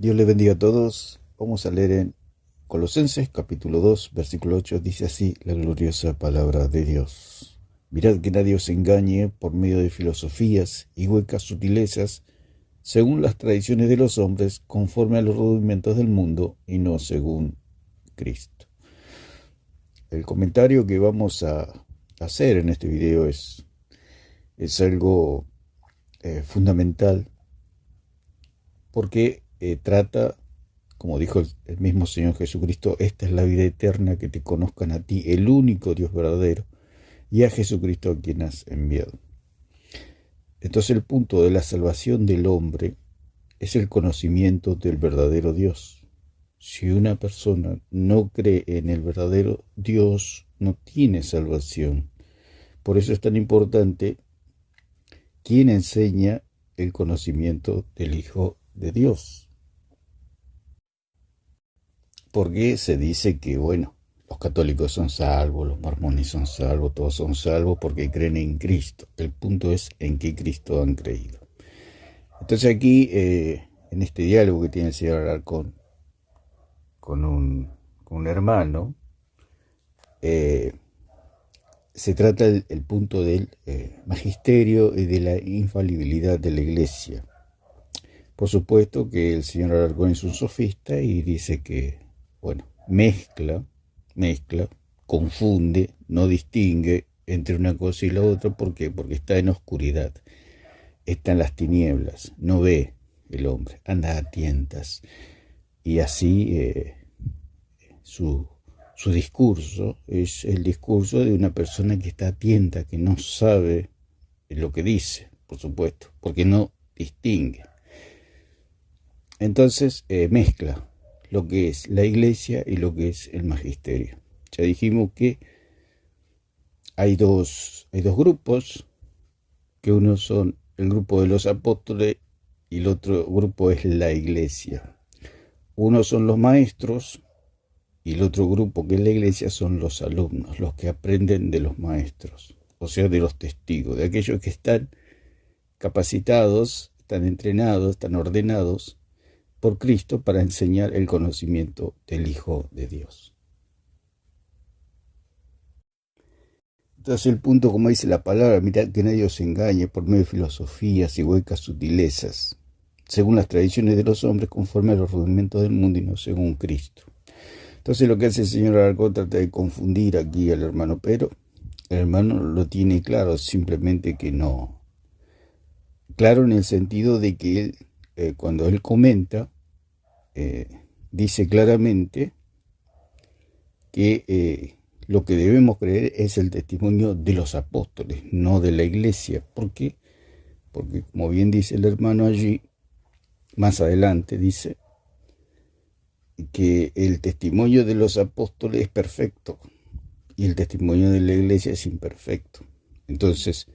Dios les bendiga a todos. Vamos a leer en Colosenses capítulo 2, versículo 8. Dice así la gloriosa palabra de Dios. Mirad que nadie os engañe por medio de filosofías y huecas sutilezas, según las tradiciones de los hombres, conforme a los rudimentos del mundo y no según Cristo. El comentario que vamos a hacer en este video es algo fundamental porque trata, como dijo el mismo Señor Jesucristo, esta es la vida eterna, que te conozcan a ti, el único Dios verdadero, y a Jesucristo a quien has enviado. Entonces el punto de la salvación del hombre es el conocimiento del verdadero Dios. Si una persona no cree en el verdadero Dios, no tiene salvación. Por eso es tan importante quién enseña el conocimiento del Hijo de Dios. Porque se dice que, los católicos son salvos, los mormones son salvos, todos son salvos porque creen en Cristo. El punto es en qué Cristo han creído. Entonces aquí, en este diálogo que tiene el señor Alarcón con un hermano, se trata el punto del magisterio y de la infalibilidad de la Iglesia. Por supuesto que el señor Alarcón es un sofista y dice que, mezcla, confunde, no distingue entre una cosa y la otra. ¿Por qué? Porque está en oscuridad, está en las tinieblas, no ve el hombre, anda a tientas. Y así su discurso es el discurso de una persona que está a tienta, que no sabe lo que dice, por supuesto, porque no distingue. Entonces mezcla lo que es la iglesia y lo que es el magisterio. Ya dijimos que hay dos grupos, que uno son el grupo de los apóstoles y el otro grupo es la iglesia. Uno son los maestros y el otro grupo, que es la iglesia, son los alumnos, los que aprenden de los maestros, o sea, de los testigos, de aquellos que están capacitados, están entrenados, están ordenados por Cristo para enseñar el conocimiento del Hijo de Dios. Entonces el punto, como dice la palabra, mirad que nadie os engañe por medio de filosofías y huecas sutilezas, según las tradiciones de los hombres, conforme a los rudimentos del mundo y no según Cristo. Entonces lo que hace el señor Alarcón trata de confundir aquí al hermano, pero el hermano lo tiene claro, simplemente que no. Claro en el sentido de que él, cuando él comenta, dice claramente que lo que debemos creer es el testimonio de los apóstoles, no de la iglesia. ¿Por qué? Porque, como bien dice el hermano allí, más adelante dice que el testimonio de los apóstoles es perfecto y el testimonio de la iglesia es imperfecto. Entonces,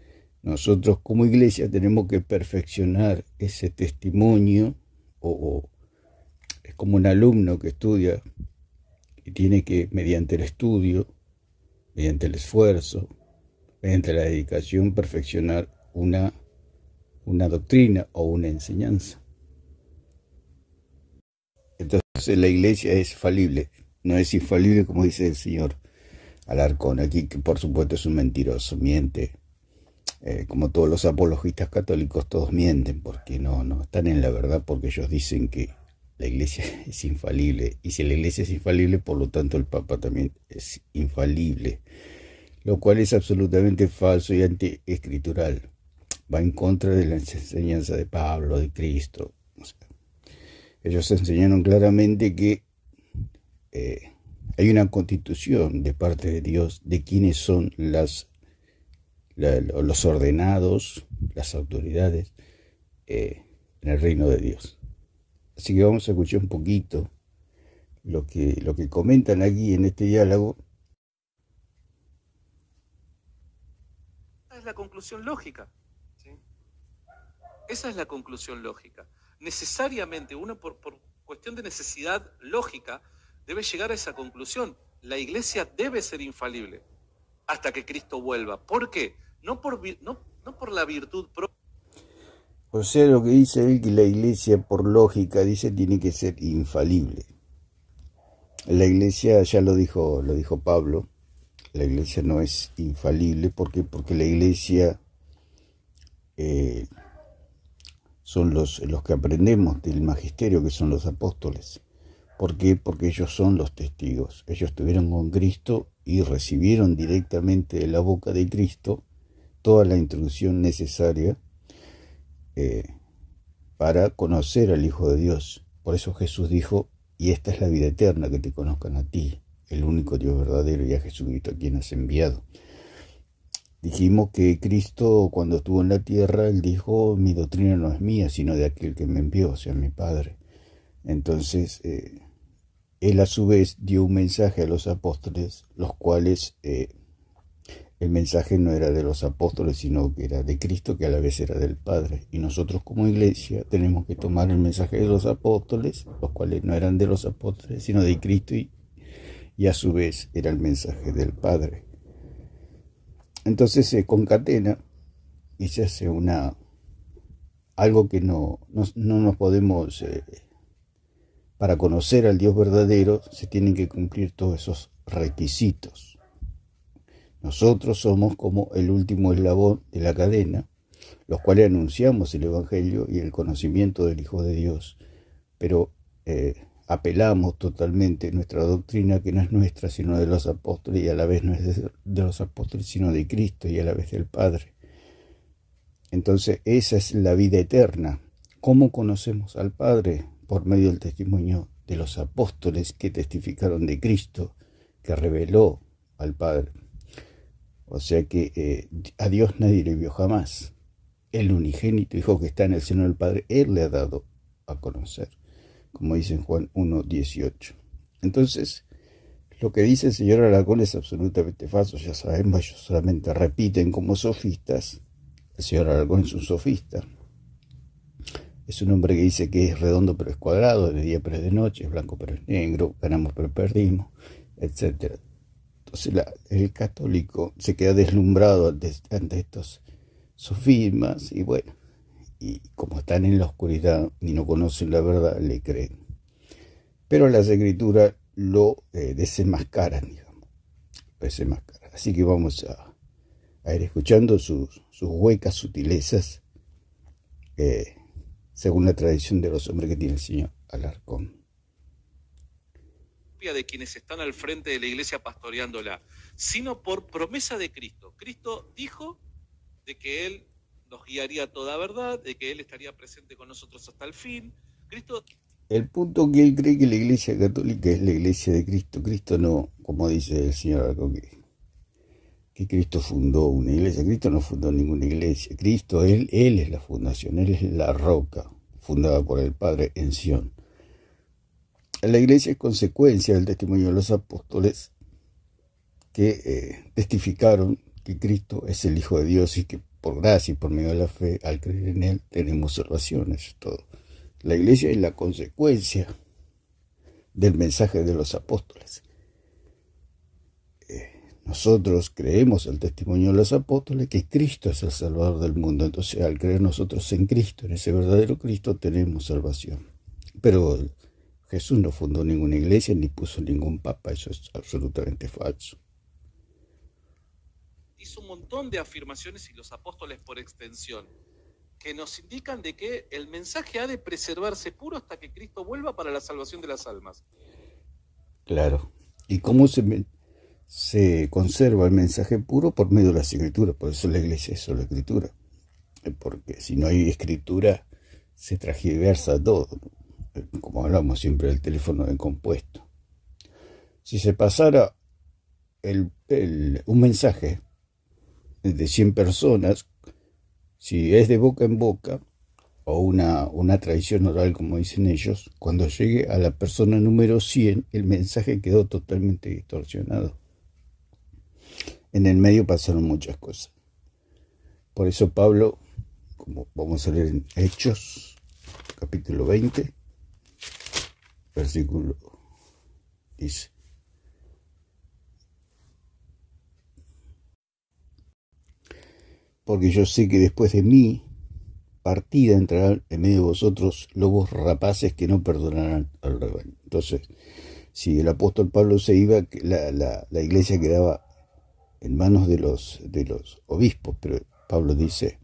nosotros como iglesia tenemos que perfeccionar ese testimonio, o es como un alumno que estudia y tiene que, mediante el estudio, mediante el esfuerzo, mediante la dedicación, perfeccionar una doctrina o una enseñanza. Entonces la iglesia es falible, no es infalible como dice el señor Alarcón aquí, que por supuesto es un mentiroso, miente. Como todos los apologistas católicos, todos mienten porque no están en la verdad, porque ellos dicen que la iglesia es infalible, y si la iglesia es infalible, por lo tanto el Papa también es infalible, lo cual es absolutamente falso y antiescritural. Va en contra de la enseñanza de Pablo, de Cristo. Ellos enseñaron claramente que hay una constitución de parte de Dios de quiénes son los ordenados, las autoridades en el reino de Dios. Así que vamos a escuchar un poquito lo que comentan aquí en este diálogo. Esa es la conclusión lógica, ¿sí? Esa es la conclusión lógica. Necesariamente, uno por cuestión de necesidad lógica, debe llegar a esa conclusión. La iglesia debe ser infalible hasta que Cristo vuelva. ¿Por qué? No por la virtud propia. O sea, lo que dice él, que la iglesia por lógica, dice, tiene que ser infalible. La iglesia, ya lo dijo Pablo, la iglesia no es infalible. ¿Por qué? Porque la iglesia son los que aprendemos del magisterio, que son los apóstoles. ¿Por qué? Porque ellos son los testigos. Ellos estuvieron con Cristo y recibieron directamente de la boca de Cristo toda la instrucción necesaria para conocer al Hijo de Dios. Por eso Jesús dijo, y esta es la vida eterna, que te conozcan a ti, el único Dios verdadero, y a Jesucristo a quien has enviado. Dijimos que Cristo, cuando estuvo en la tierra, él dijo, mi doctrina no es mía, sino de aquel que me envió, o sea, mi Padre. Entonces, él a su vez dio un mensaje a los apóstoles, los cuales el mensaje no era de los apóstoles, sino que era de Cristo, que a la vez era del Padre. Y nosotros como iglesia tenemos que tomar el mensaje de los apóstoles, los cuales no eran de los apóstoles, sino de Cristo, y a su vez era el mensaje del Padre. Entonces se concatena y se hace algo que no nos podemos... para conocer al Dios verdadero se tienen que cumplir todos esos requisitos. Nosotros somos como el último eslabón de la cadena, los cuales anunciamos el Evangelio y el conocimiento del Hijo de Dios, pero apelamos totalmente nuestra doctrina, que no es nuestra, sino de los apóstoles, y a la vez no es de los apóstoles, sino de Cristo, y a la vez del Padre. Entonces, esa es la vida eterna. ¿Cómo conocemos al Padre? Por medio del testimonio de los apóstoles que testificaron de Cristo, que reveló al Padre. O sea que a Dios nadie le vio jamás. El unigénito Hijo que está en el seno del Padre, Él le ha dado a conocer, como dice en Juan 1:18. Entonces, lo que dice el señor Alarcón es absolutamente falso. Ya sabemos, ellos solamente repiten como sofistas. El señor Alarcón es un sofista. Es un hombre que dice que es redondo pero es cuadrado, de día pero es de noche, es blanco pero es negro, ganamos pero perdimos, etc. Entonces el católico se queda deslumbrado ante estos sofismas y bueno, y como están en la oscuridad y no conocen la verdad, le creen. Pero las escrituras lo desenmascaran, digamos, desenmascaran. Así que vamos a ir escuchando sus huecas sutilezas, según la tradición de los hombres que tiene el señor Alarcón. De quienes están al frente de la iglesia pastoreándola, sino por promesa de Cristo. Cristo dijo de que Él nos guiaría a toda verdad, de que Él estaría presente con nosotros hasta el fin. Cristo... El punto que él cree que la iglesia católica es la iglesia de Cristo. Cristo no, como dice el señor Alarcón, que Cristo fundó una iglesia. Cristo no fundó ninguna iglesia. Cristo, Él es la fundación, Él es la roca fundada por el Padre en Sion. La iglesia es consecuencia del testimonio de los apóstoles que testificaron que Cristo es el Hijo de Dios y que por gracia y por medio de la fe, al creer en Él, tenemos salvación. Eso es todo. La iglesia es la consecuencia del mensaje de los apóstoles. Nosotros creemos el testimonio de los apóstoles que Cristo es el Salvador del mundo. Entonces, al creer nosotros en Cristo, en ese verdadero Cristo, tenemos salvación. Pero Jesús no fundó ninguna iglesia ni puso ningún papa. Eso es absolutamente falso. Hizo un montón de afirmaciones, y los apóstoles por extensión, que nos indican de que el mensaje ha de preservarse puro hasta que Cristo vuelva para la salvación de las almas. Claro. ¿Y cómo se conserva el mensaje puro? Por medio de las escrituras? Por eso la iglesia es solo escritura. Porque si no hay escritura, se transgiversa todo. Como hablamos siempre del teléfono descompuesto. Si se pasara un mensaje de 100 personas, si es de boca en boca, o una tradición oral, como dicen ellos, cuando llegue a la persona número 100, el mensaje quedó totalmente distorsionado. En el medio pasaron muchas cosas. Por eso Pablo, como vamos a leer en Hechos, capítulo 20, versículo, dice: porque yo sé que después de mí partida entrarán en medio de vosotros lobos rapaces que no perdonarán al rebaño. Entonces, si el apóstol Pablo se iba, la iglesia quedaba en manos de los obispos, pero Pablo dice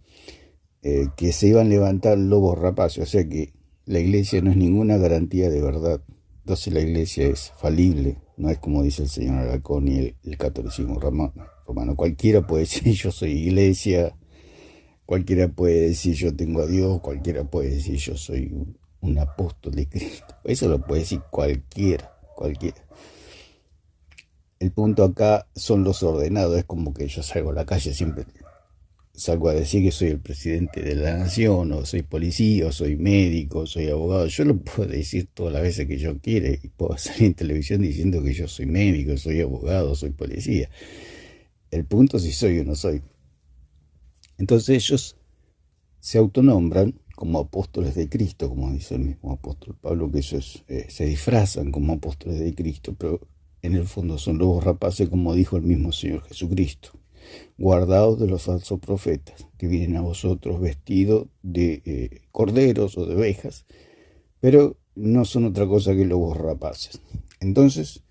que se iban a levantar lobos rapaces, o sea que la iglesia no es ninguna garantía de verdad. Entonces la iglesia es falible, no es como dice el señor Alarcón y el catolicismo romano. Cualquiera puede decir yo soy iglesia, cualquiera puede decir yo tengo a Dios, cualquiera puede decir yo soy un apóstol de Cristo. Eso lo puede decir cualquiera. El punto acá son los ordenados, es como que yo salgo a la calle, siempre salgo a decir que soy el presidente de la nación, o soy policía, o soy médico, o soy abogado. Yo lo puedo decir todas las veces que yo quiera y puedo salir en televisión diciendo que yo soy médico, soy abogado, soy policía. El punto es si soy o no soy. Entonces ellos se autonombran como apóstoles de Cristo, como dice el mismo apóstol Pablo, que ellos se disfrazan como apóstoles de Cristo, pero en el fondo son lobos rapaces, como dijo el mismo Señor Jesucristo. Guardaos de los falsos profetas, que vienen a vosotros vestidos de corderos o de ovejas, pero no son otra cosa que lobos rapaces. Entonces,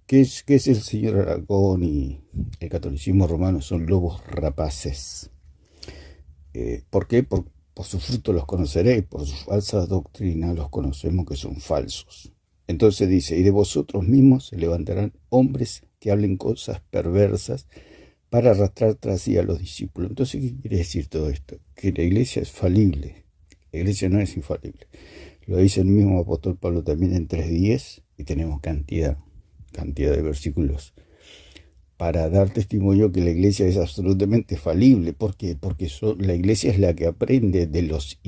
¿qué es el señor Aragón y el catolicismo romano? Son lobos rapaces. ¿Por qué? Por sus frutos los conoceréis, por sus falsas doctrinas los conocemos que son falsos. Entonces dice, y de vosotros mismos se levantarán hombres que hablen cosas perversas para arrastrar tras sí a los discípulos. Entonces, ¿qué quiere decir todo esto? Que la iglesia es falible, la iglesia no es infalible. Lo dice el mismo apóstol Pablo también en 3:10, y tenemos cantidad de versículos para dar testimonio que la iglesia es absolutamente falible. ¿Por qué? Porque la iglesia es la que aprende de los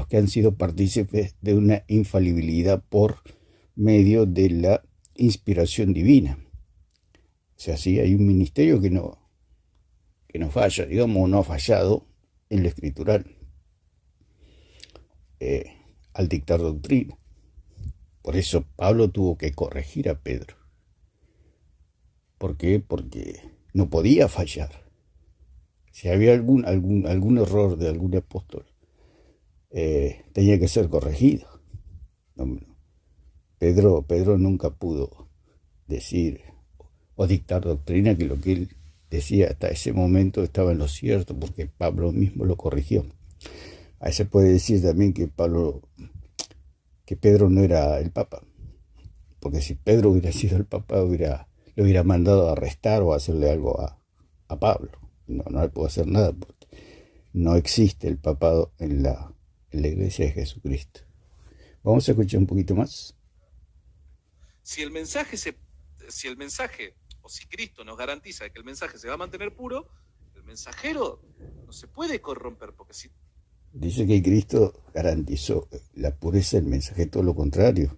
que han sido partícipes de una infalibilidad por medio de la inspiración divina. O sea, sí, hay un ministerio que no falla, digamos, no ha fallado en lo escritural al dictar doctrina. Por eso Pablo tuvo que corregir a Pedro. ¿Por qué? Porque no podía fallar. Si había algún error de algún apóstol, tenía que ser corregido. Pedro nunca pudo decir o dictar doctrina que lo que él decía hasta ese momento estaba en lo cierto, porque Pablo mismo lo corrigió. Ahí se puede decir también que Pedro no era el Papa, porque si Pedro hubiera sido el Papa, lo hubiera mandado a arrestar o a hacerle algo a Pablo. No le puedo hacer nada, porque no existe el papado en la iglesia de Jesucristo. Vamos a escuchar un poquito más. Si el mensaje o si Cristo nos garantiza que el mensaje se va a mantener puro, el mensajero no se puede corromper, porque si... Dice que Cristo garantizó la pureza del mensaje, todo lo contrario.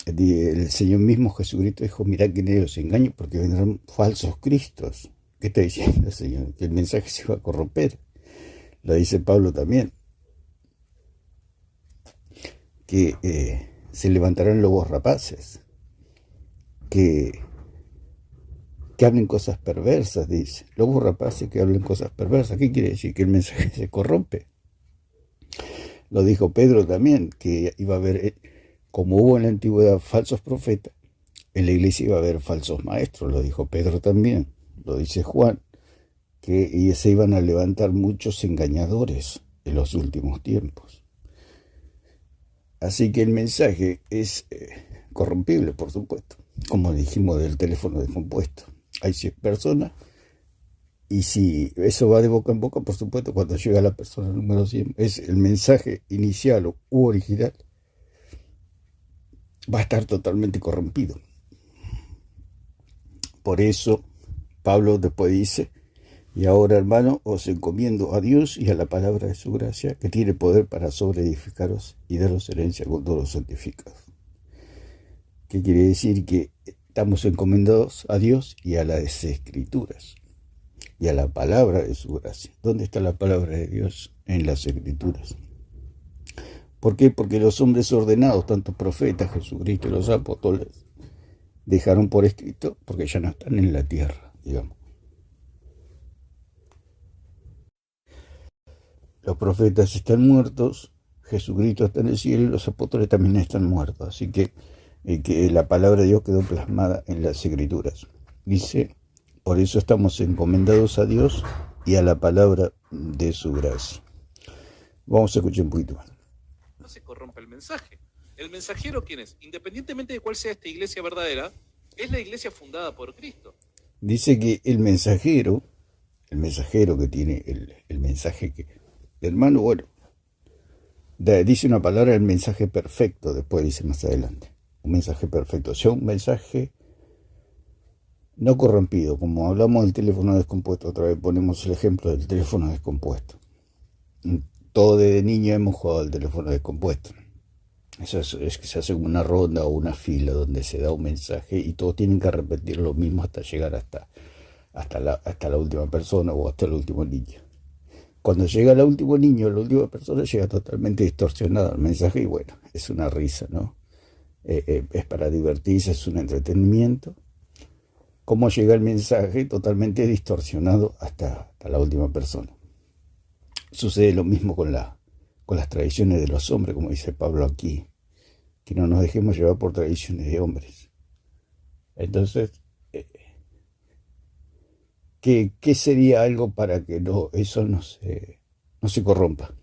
El Señor mismo Jesucristo dijo, mirad que nadie os engañe, porque vendrán falsos cristos. ¿Qué está diciendo el Señor? Que el mensaje se va a corromper. Lo dice Pablo también, que se levantarán lobos rapaces, que hablen cosas perversas, dice. Lobos rapaces que hablen cosas perversas. ¿Qué quiere decir? Que el mensaje se corrompe. Lo dijo Pedro también, que iba a haber, como hubo en la antigüedad falsos profetas, en la iglesia iba a haber falsos maestros. Lo dijo Pedro también. Lo dice Juan, que se iban a levantar muchos engañadores en los últimos tiempos. Así que el mensaje es corrompible, por supuesto. Como dijimos del teléfono descompuesto. Hay 100 personas, y si eso va de boca en boca, por supuesto, cuando llega la persona número 100, es el mensaje inicial u original, va a estar totalmente corrompido. Por eso, Pablo después dice, y ahora, hermano, os encomiendo a Dios y a la palabra de su gracia, que tiene poder para sobreedificaros y daros herencia con todos los santificados. ¿Qué quiere decir? Que estamos encomendados a Dios y a las Escrituras y a la palabra de su gracia. ¿Dónde está la palabra de Dios? En las Escrituras. ¿Por qué? Porque los hombres ordenados, tanto profetas, Jesucristo y los apóstoles, dejaron por escrito, porque ya no están en la tierra, digamos. los profetas están muertos, Jesucristo está en el cielo y los apóstoles también están muertos. Así que la palabra de Dios quedó plasmada en las Escrituras. Dice, por eso estamos encomendados a Dios y a la palabra de su gracia. Vamos a escuchar un poquito más. No se corrompe el mensaje. ¿El mensajero quién es? Independientemente de cuál sea esta iglesia verdadera, es la iglesia fundada por Cristo. Dice que el mensajero que tiene el mensaje que... Hermano, bueno, dice una palabra, el mensaje perfecto, después dice más adelante. Un mensaje perfecto, o sea, un mensaje no corrompido, como hablamos del teléfono descompuesto, otra vez ponemos el ejemplo del teléfono descompuesto. Todos desde niño hemos jugado al teléfono descompuesto. Eso es que se hace como una ronda o una fila donde se da un mensaje y todos tienen que repetir lo mismo hasta llegar hasta la última persona o hasta el último niño. Cuando llega el último niño, la última persona, llega totalmente distorsionado el mensaje y bueno, es una risa, ¿no? Es para divertirse, es un entretenimiento. Cómo llega el mensaje totalmente distorsionado hasta la última persona. Sucede lo mismo con las tradiciones de los hombres, como dice Pablo aquí, que no nos dejemos llevar por tradiciones de hombres. Entonces, ¿qué sería algo para que eso no se corrompa?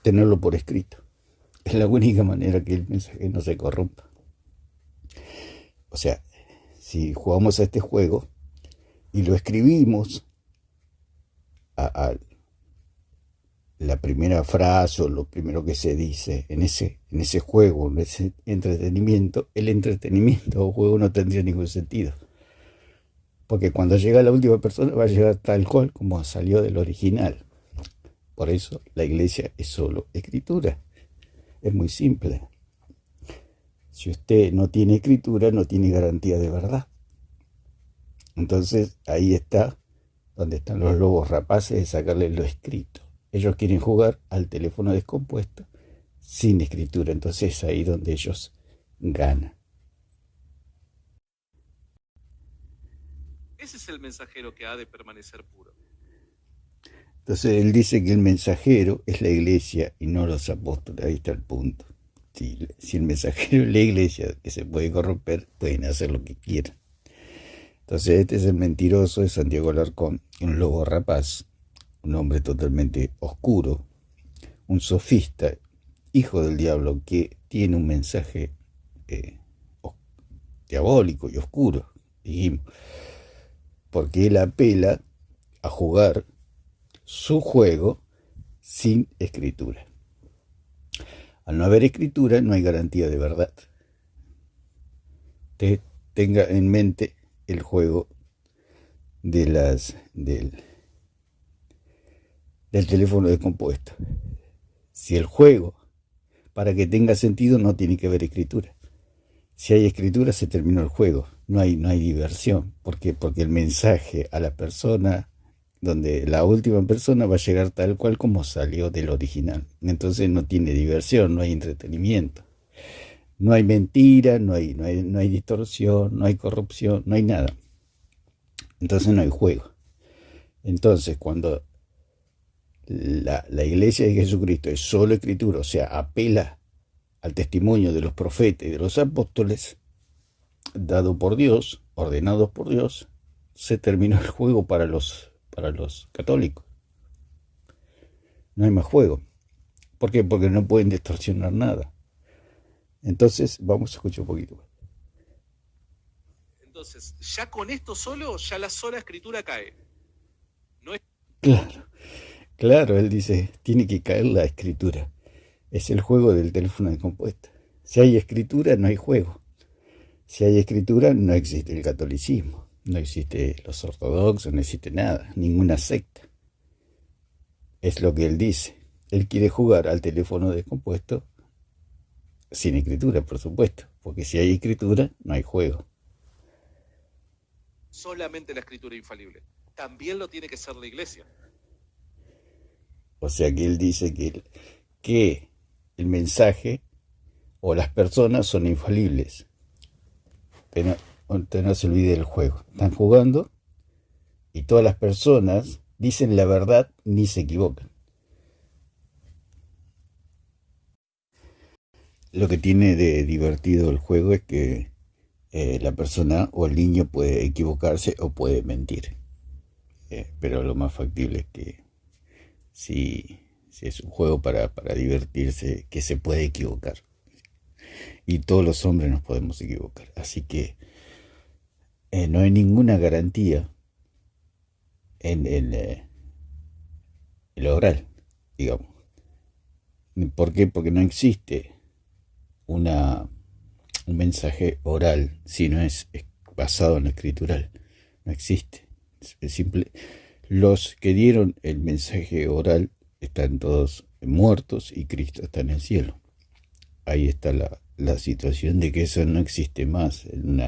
Tenerlo por escrito. Es la única manera que el mensaje no se corrompa. O sea, si jugamos a este juego y lo escribimos a la primera frase o lo primero que se dice en ese juego, en ese entretenimiento, el entretenimiento o juego no tendría ningún sentido. Porque cuando llega la última persona va a llegar tal cual como salió del original. Por eso la iglesia es solo escritura. Es muy simple. Si usted no tiene escritura, no tiene garantía de verdad. Entonces ahí está donde están los lobos rapaces de sacarle lo escrito. Ellos quieren jugar al teléfono descompuesto sin escritura. Entonces es ahí donde ellos ganan. Ese es el mensajero que ha de permanecer puro. Entonces él dice que el mensajero es la iglesia y no los apóstoles. Ahí está el punto. Si el mensajero es la iglesia, que se puede corromper, pueden hacer lo que quieran. Entonces este es el mentiroso de Santiago Alarcón, un lobo rapaz, un hombre totalmente oscuro, un sofista, hijo del diablo, que tiene un mensaje diabólico y oscuro, dijimos, porque él apela a jugar su juego sin escritura. Al no haber escritura no hay garantía de verdad. Usted tenga en mente el juego del teléfono descompuesto. Si el juego, para que tenga sentido, no tiene que haber escritura. Si hay escritura, se terminó el juego. No hay diversión. ¿Por qué? Porque el mensaje a la persona, donde la última persona va a llegar tal cual como salió del original. Entonces no tiene diversión, no hay entretenimiento. No hay mentira, no hay distorsión, no hay corrupción, no hay nada. Entonces no hay juego. Entonces cuando la iglesia de Jesucristo es solo escritura, o sea, apela al testimonio de los profetas y de los apóstoles, dado por Dios, ordenados por Dios, se terminó el juego para los católicos. No hay más juego. ¿Por qué? Porque no pueden distorsionar nada. Entonces, vamos a escuchar un poquito. Entonces, ya con esto solo, ya la sola escritura cae. No es... Claro, él dice, tiene que caer la escritura. Es el juego del teléfono descompuesto. Si hay escritura, no hay juego. Si hay escritura, no existe el catolicismo. No existe los ortodoxos, no existe nada, ninguna secta. Es lo que él dice. Él quiere jugar al teléfono descompuesto sin escritura, por supuesto. Porque si hay escritura, no hay juego. Solamente la escritura infalible. También lo tiene que ser la iglesia. O sea que él dice que el mensaje o las personas son infalibles. Pero no se olvide del juego. Están jugando y todas las personas dicen la verdad ni se equivocan. Lo que tiene de divertido el juego es que la persona o el niño puede equivocarse o puede mentir. Pero lo más factible es que si es un juego para divertirse, que se puede equivocar. Y todos los hombres nos podemos equivocar. Así que no hay ninguna garantía en el oral, digamos. ¿Por qué? Porque no existe un mensaje oral si no es basado en lo escritural. No existe. Es simple. Los que dieron el mensaje oral están todos muertos y Cristo está en el cielo. Ahí está la situación de que eso no existe más en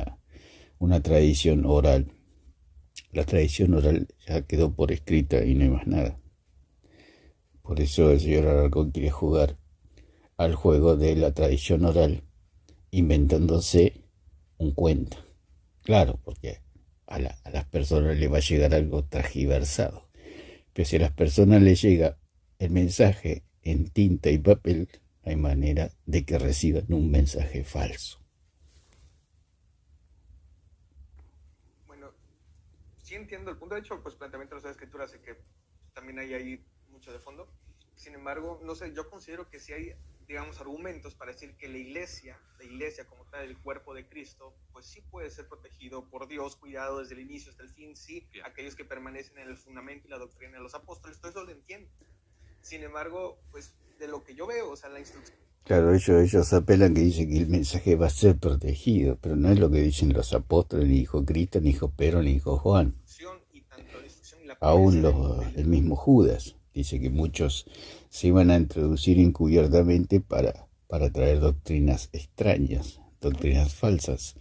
una tradición oral. La tradición oral ya quedó por escrita y no hay más nada. Por eso el señor Alarcón quiere jugar al juego de la tradición oral, inventándose un cuento. Claro, porque a las personas les va a llegar algo transgiversado. Pero si a las personas les llega el mensaje en tinta y papel, no hay manera de que reciban un mensaje falso. Bueno, sí entiendo el punto. De hecho, pues planteamiento de las escrituras, sé que también hay ahí mucho de fondo. Sin embargo, no sé, yo considero que sí hay, digamos, argumentos para decir que la iglesia como tal, el cuerpo de Cristo, pues sí puede ser protegido por Dios, cuidado desde el inicio hasta el fin, sí, bien. Aquellos que permanecen en el fundamento y la doctrina de los apóstoles, todo eso lo entiendo. Sin embargo, pues de lo que yo veo, o sea, la instrucción... Claro, ellos apelan que dicen que el mensaje va a ser protegido, pero no es lo que dicen los apóstoles, ni dijo Cristo, ni dijo Pedro, ni dijo Juan. Y tanto la instrucción y la Aún el mismo Judas dice que muchos se iban a introducir encubiertamente para traer doctrinas extrañas, doctrinas falsas.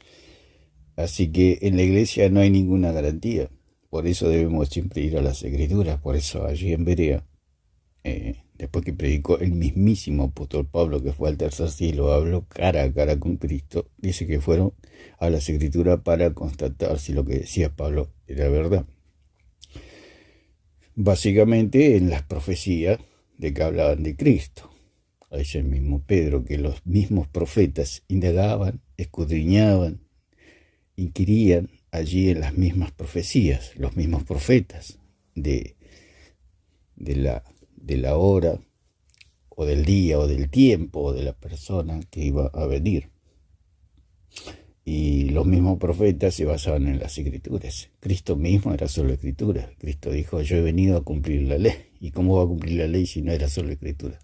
Así que en la iglesia no hay ninguna garantía. Por eso debemos siempre ir a las escrituras. Por eso allí en Berea, después que predicó el mismísimo apóstol Pablo, que fue al tercer cielo, habló cara a cara con Cristo, dice que fueron a las escrituras para constatar si lo que decía Pablo era verdad. Básicamente en las profecías de que hablaban de Cristo. Dice el mismo Pedro que los mismos profetas indagaban, escudriñaban, inquirían allí en las mismas profecías, los mismos profetas de la hora o del día o del tiempo o de la persona que iba a venir. Y los mismos profetas se basaban en las escrituras. Cristo mismo era solo escritura. Cristo dijo, yo he venido a cumplir la ley. ¿Y cómo va a cumplir la ley si no era solo escritura?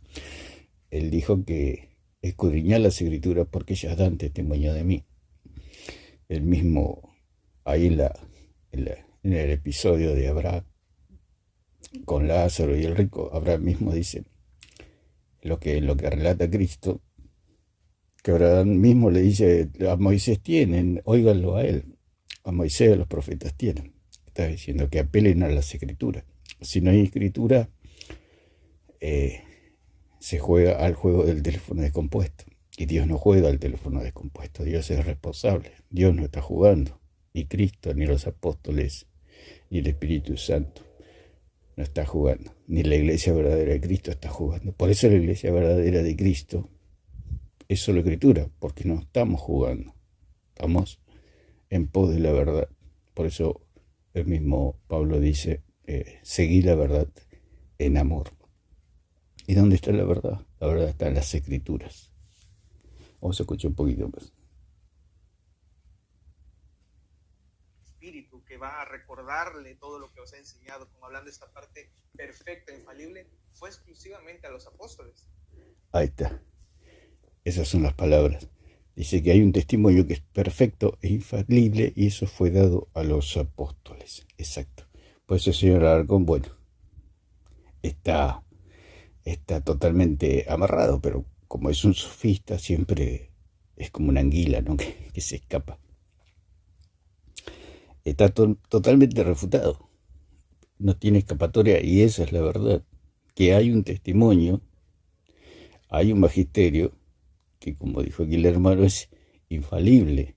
Él dijo que escudriñar las escrituras porque ellas dan testimonio de mí. El mismo, ahí en el episodio de Abraham, con Lázaro y el rico, Abraham mismo dice, lo que relata Cristo, que Abraham mismo le dice a Moisés tienen, óiganlo a él, a Moisés, a los profetas tienen. Está diciendo que apelen a las escrituras. Si no hay escritura, se juega al juego del teléfono descompuesto. Y Dios no juega al teléfono descompuesto, Dios es responsable, Dios no está jugando, ni Cristo, ni los apóstoles, ni el Espíritu Santo no está jugando, ni la iglesia verdadera de Cristo está jugando. Por eso la iglesia verdadera de Cristo es solo escritura, porque no estamos jugando, estamos en pos de la verdad. Por eso el mismo Pablo dice, seguí la verdad en amor. ¿Y dónde está la verdad? La verdad está en las escrituras. Vamos a escuchar un poquito más. Espíritu que va a recordarle todo lo que os ha enseñado, como hablando de esta parte perfecta, infalible, fue exclusivamente a los apóstoles. Ahí está. Esas son las palabras. Dice que hay un testimonio que es perfecto e infalible y eso fue dado a los apóstoles. Exacto. Por eso el señor Alarcón, bueno, está totalmente amarrado, pero como es un sofista siempre es como una anguila, ¿no? que se escapa. Está totalmente refutado. No tiene escapatoria y esa es la verdad. Que hay un testimonio, hay un magisterio que, como dijo aquí el hermano, es infalible.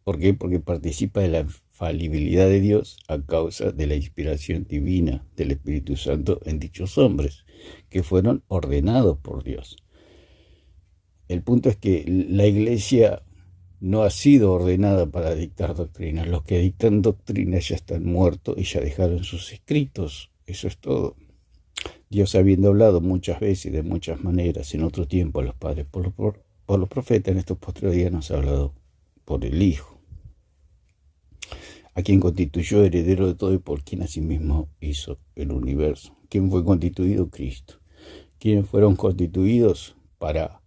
¿Por qué? Porque participa de la infalibilidad de Dios a causa de la inspiración divina del Espíritu Santo en dichos hombres, que fueron ordenados por Dios. el punto es que la Iglesia no ha sido ordenada para dictar doctrinas. Los que dictan doctrinas ya están muertos y ya dejaron sus escritos. Eso es todo. Dios, habiendo hablado muchas veces y de muchas maneras en otro tiempo a los padres por los profetas, en estos posteriores días nos ha hablado por el Hijo, a quien constituyó heredero de todo y por quien asimismo hizo el universo. ¿Quién fue constituido? Cristo. ¿Quiénes fueron constituidos para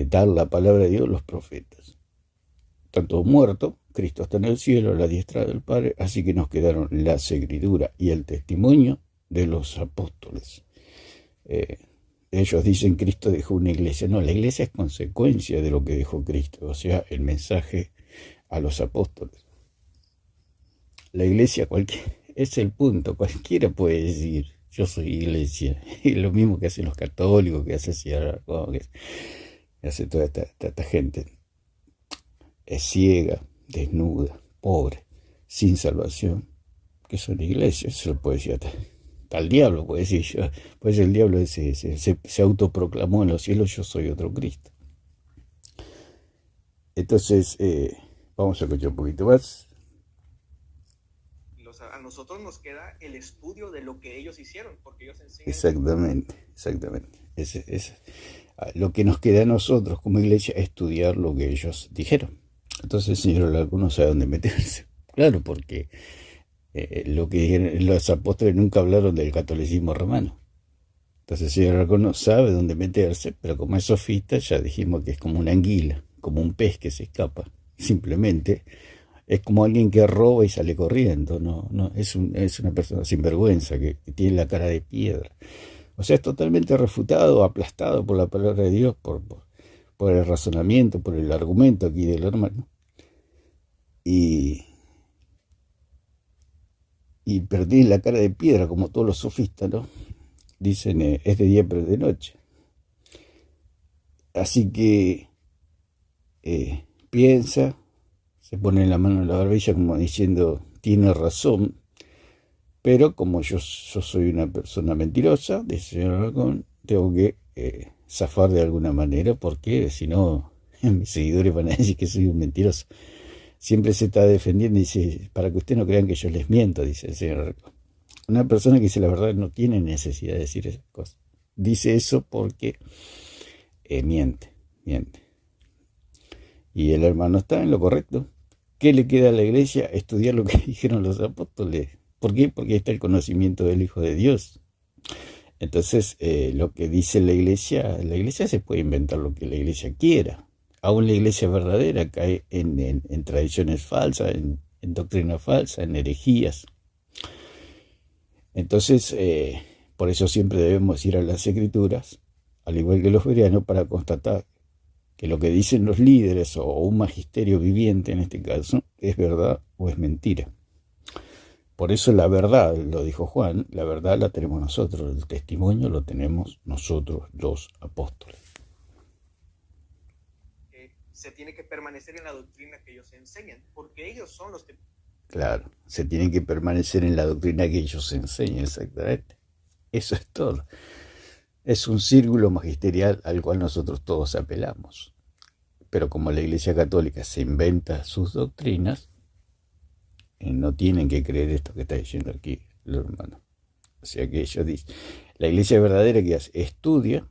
dar la palabra de Dios? Los profetas. Tanto muerto, Cristo está en el cielo, a la diestra del Padre, así que nos quedaron la escritura y el testimonio de los apóstoles. Ellos dicen Cristo dejó una iglesia. No, la iglesia es consecuencia de lo que dejó Cristo, o sea, el mensaje a los apóstoles. La iglesia es el punto, cualquiera puede decir yo soy iglesia, y lo mismo que hacen los católicos, que hace Sierra, que hace toda esta gente. Es ciega, desnuda, pobre, sin salvación, que son iglesias. Eso lo puede decir hasta el diablo, puede decir. Pues el diablo se autoproclamó en los cielos, yo soy otro Cristo. Entonces, vamos a escuchar un poquito más. A nosotros nos queda el estudio de lo que ellos hicieron, porque ellos enseñan. Exactamente. Lo que nos queda a nosotros como iglesia es estudiar lo que ellos dijeron. Entonces el señor Larco no sabe dónde meterse. Claro, porque lo que dijeron, los apóstoles nunca hablaron del catolicismo romano. Entonces el señor Larco no sabe dónde meterse, pero como es sofista, ya dijimos que es como una anguila, como un pez que se escapa. Simplemente es como alguien que roba y sale corriendo. No, es una persona sin vergüenza que tiene la cara de piedra. O sea, es totalmente refutado, aplastado por la palabra de Dios, por el razonamiento, por el argumento aquí del hermano. Pero tiene la cara de piedra, como todos los sofistas, ¿no? Dicen, es de día pero de noche. Así que piensa, se pone la mano en la barbilla como diciendo, tiene razón, pero como yo soy una persona mentirosa, dice el señor Aragón, tengo que zafar de alguna manera, porque si no, mis seguidores van a decir que soy un mentiroso. Siempre se está defendiendo y dice, para que ustedes no crean que yo les miento, dice el señor Aragón. Una persona que dice la verdad no tiene necesidad de decir esas cosas. Dice eso porque miente. Y el hermano está en lo correcto. ¿Qué le queda a la iglesia? Estudiar lo que dijeron los apóstoles. ¿Por qué? Porque ahí está el conocimiento del Hijo de Dios. Entonces, lo que dice la iglesia se puede inventar lo que la iglesia quiera. Aún la iglesia verdadera cae en tradiciones falsas, en doctrina falsa, en herejías. Entonces, por eso siempre debemos ir a las Escrituras, al igual que los bereanos, para constatar que lo que dicen los líderes o un magisterio viviente en este caso es verdad o es mentira. Por eso la verdad, lo dijo Juan, la verdad la tenemos nosotros, el testimonio lo tenemos nosotros los apóstoles. Se tiene que permanecer en la doctrina que ellos enseñan, porque ellos son los que... Claro, se tiene que permanecer en la doctrina que ellos enseñan, exactamente. Eso es todo. Es un círculo magisterial al cual nosotros todos apelamos. Pero como la Iglesia Católica se inventa sus doctrinas, no tienen que creer esto que está diciendo aquí el hermano. O sea que ellos dicen, la Iglesia verdadera que hace, estudia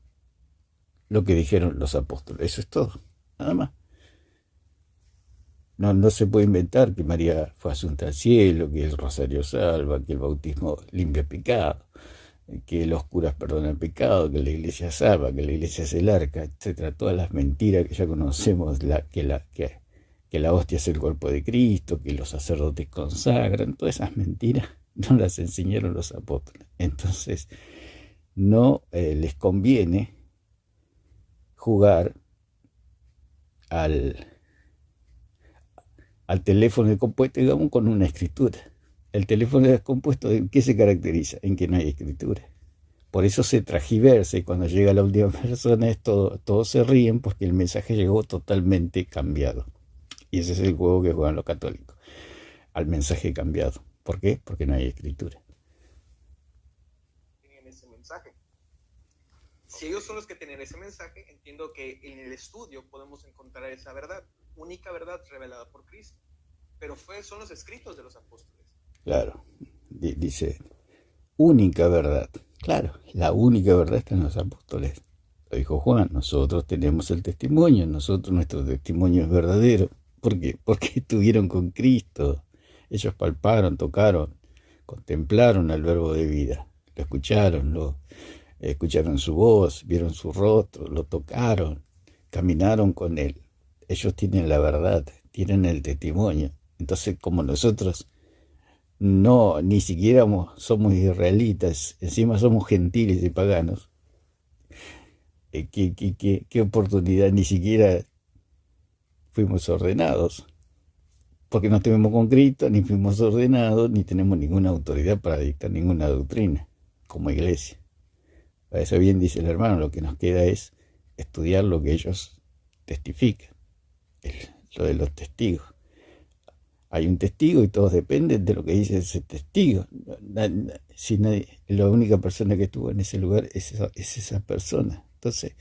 lo que dijeron los apóstoles. Eso es todo, nada más. No se puede inventar que María fue asunta al cielo, que el rosario salva, que el bautismo limpia pecado, que los curas perdonan pecado, que la iglesia salva, que la iglesia es el arca, etcétera. Todas las mentiras que ya conocemos, que la hostia es el cuerpo de Cristo, que los sacerdotes consagran, todas esas mentiras no las enseñaron los apóstoles. Entonces, no les conviene jugar al teléfono descompuesto, digamos, con una escritura. El teléfono descompuesto, ¿en qué se caracteriza? En que no hay escritura. Por eso se transgiversa y cuando llega la última persona todos se ríen porque el mensaje llegó totalmente cambiado. Y ese es el juego que juegan los católicos, al mensaje cambiado. ¿Por qué? Porque no hay escritura. En ese mensaje. Si ellos son los que tienen ese mensaje, entiendo que en el estudio podemos encontrar esa verdad, única verdad revelada por Cristo. Pero son los escritos de los apóstoles. Claro, dice, única verdad. Claro, la única verdad está en los apóstoles. Lo dijo Juan, nosotros tenemos el testimonio, nuestro testimonio es verdadero. ¿Por qué? Porque estuvieron con Cristo. Ellos palparon, tocaron, contemplaron al verbo de vida. Lo escucharon su voz, vieron su rostro, lo tocaron, caminaron con él. Ellos tienen la verdad, tienen el testimonio. Entonces, como nosotros ni siquiera somos israelitas, encima somos gentiles y paganos, ¿qué oportunidad? Ni siquiera fuimos ordenados, porque no estuvimos con Cristo, ni fuimos ordenados, ni tenemos ninguna autoridad para dictar ninguna doctrina como iglesia. Para eso bien dice el hermano, lo que nos queda es estudiar lo que ellos testifican, lo de los testigos. Hay un testigo y todos dependen de lo que dice ese testigo. La única persona que estuvo en ese lugar es esa persona. Entonces,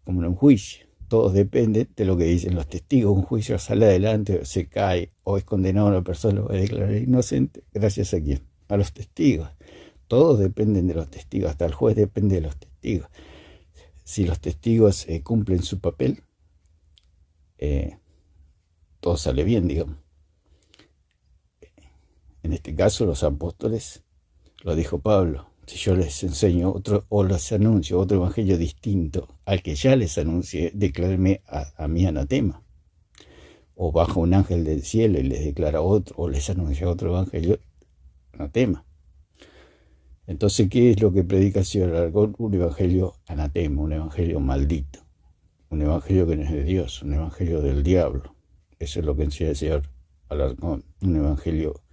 como en un juicio, todos dependen de lo que dicen los testigos. Un juicio sale adelante, se cae, o es condenado a una persona, lo va a declarar inocente. ¿Gracias a quién? A los testigos. Todos dependen de los testigos, hasta el juez depende de los testigos. Si los testigos cumplen su papel, todo sale bien, digamos. En este caso, los apóstoles, lo dijo Pablo, si yo les enseño otro, o les anuncio otro evangelio distinto al que ya les anuncié, declárenme a mí anatema. O baja un ángel del cielo y les declara otro, o les anuncia otro evangelio, anatema. Entonces, ¿qué es lo que predica el señor Alarcón? Un evangelio anatema, un evangelio maldito, un evangelio que no es de Dios, un evangelio del diablo. Eso es lo que enseña el señor Alarcón, un evangelio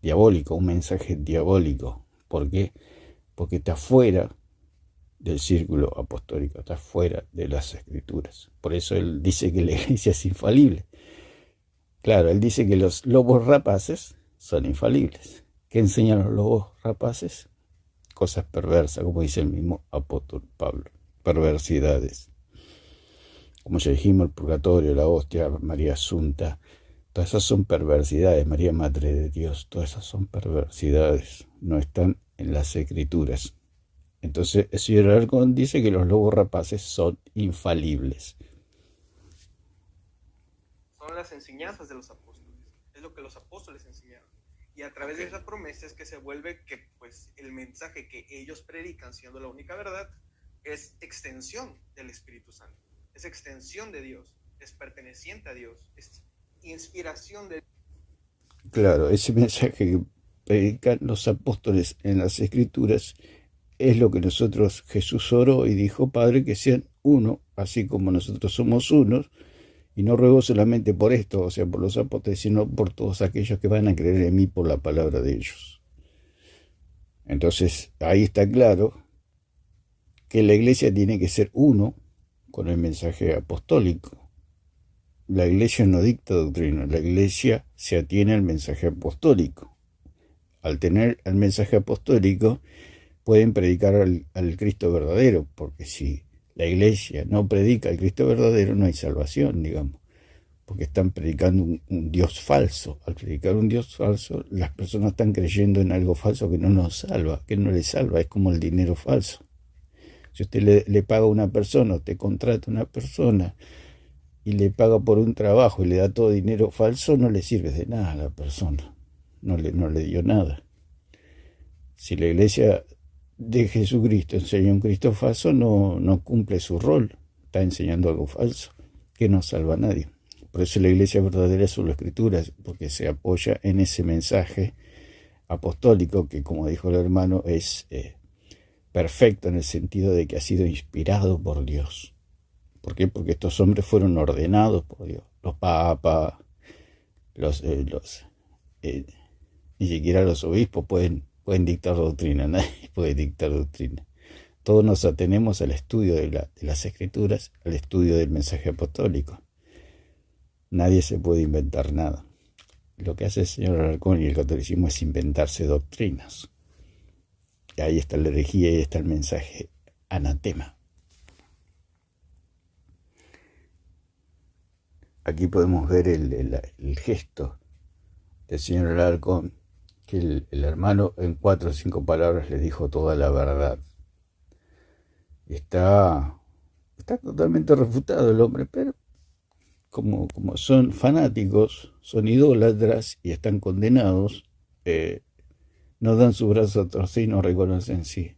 diabólico, un mensaje diabólico. ¿Por qué? Porque está fuera del círculo apostólico, está fuera de las escrituras. Por eso él dice que la iglesia es infalible. Claro, él dice que los lobos rapaces son infalibles. ¿Qué enseñan los lobos rapaces? Cosas perversas, como dice el mismo apóstol Pablo. Perversidades. Como ya dijimos, el purgatorio, la hostia, María Asunta. Todas esas son perversidades. María Madre de Dios. Todas esas son perversidades. No están en las escrituras. Entonces el señor Alarcón dice que los lobos rapaces son infalibles. Son las enseñanzas de los apóstoles. Es lo que los apóstoles enseñaron. Y a través de esa promesa es que se vuelve que pues el mensaje que ellos predican, siendo la única verdad, es extensión del Espíritu Santo. Es extensión de Dios. Es perteneciente a Dios. Es inspiración de Dios. Claro, ese mensaje que predican los apóstoles en las escrituras es lo que Jesús oró y dijo: Padre, que sean uno, así como nosotros somos unos. Y no ruego solamente por esto, o sea, por los apóstoles, sino por todos aquellos que van a creer en mí por la palabra de ellos. Entonces, ahí está claro que la iglesia tiene que ser uno con el mensaje apostólico. La iglesia no dicta doctrina, la iglesia se atiene al mensaje apostólico. Al tener el mensaje apostólico, pueden predicar al Cristo verdadero, porque si la iglesia no predica al Cristo verdadero, no hay salvación, digamos, porque están predicando un Dios falso. Al predicar un Dios falso, las personas están creyendo en algo falso que no nos salva, que no les salva. Es como el dinero falso. Si usted le paga a una persona, usted contrata a una persona y le paga por un trabajo y le da todo dinero falso, no le sirve de nada a la persona, no le dio nada. Si la iglesia de Jesucristo enseña un Cristo falso, no cumple su rol, está enseñando algo falso que no salva a nadie. Por eso la iglesia verdadera son las escrituras, porque se apoya en ese mensaje apostólico que, como dijo el hermano, es perfecto en el sentido de que ha sido inspirado por Dios. ¿Por qué? Porque estos hombres fueron ordenados por Dios. Los papas, ni siquiera los obispos pueden dictar doctrina, nadie puede dictar doctrina. Todos nos atenemos al estudio de las escrituras, al estudio del mensaje apostólico. Nadie se puede inventar nada. Lo que hace el señor Alarcón y el catolicismo es inventarse doctrinas. Y ahí está la herejía, ahí está el mensaje anatema. Aquí podemos ver el gesto del señor Alarcón, que el hermano en 4 o 5 palabras le dijo toda la verdad. Y está totalmente refutado el hombre, pero como son fanáticos, son idólatras y están condenados, no dan su brazo a torcer y no reconocen sí.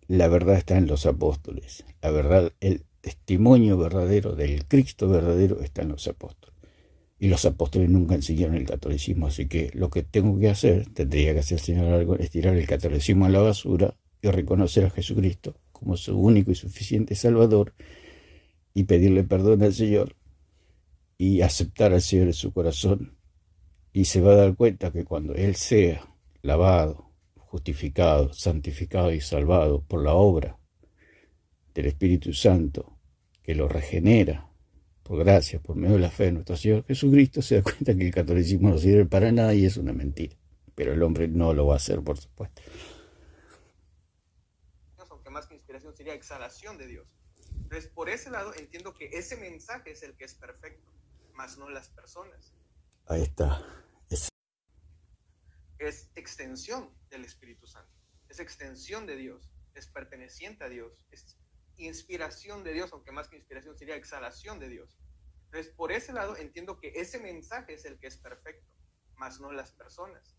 La verdad está en los apóstoles. La verdad, el testimonio verdadero del Cristo verdadero está en los apóstoles. Y los apóstoles nunca enseñaron el catolicismo, así que lo que tendría que hacer el señor Alarcón, es tirar el catolicismo a la basura y reconocer a Jesucristo como su único y suficiente Salvador y pedirle perdón al Señor y aceptar al Señor en su corazón. Y se va a dar cuenta que cuando Él sea lavado, justificado, santificado y salvado por la obra del Espíritu Santo, que lo regenera por gracia, por medio de la fe de nuestro Señor Jesucristo, se da cuenta que el catolicismo no sirve para nada y es una mentira. Pero el hombre no lo va a hacer, por supuesto. Aunque más que inspiración sería exhalación de Dios. Entonces, por ese lado, entiendo que ese mensaje es el que es perfecto, más no las personas. Ahí está. Es extensión del Espíritu Santo, es extensión de Dios, es perteneciente a Dios, es inspiración de Dios, aunque más que inspiración sería exhalación de Dios. Entonces, por ese lado, entiendo que ese mensaje es el que es perfecto, más no las personas.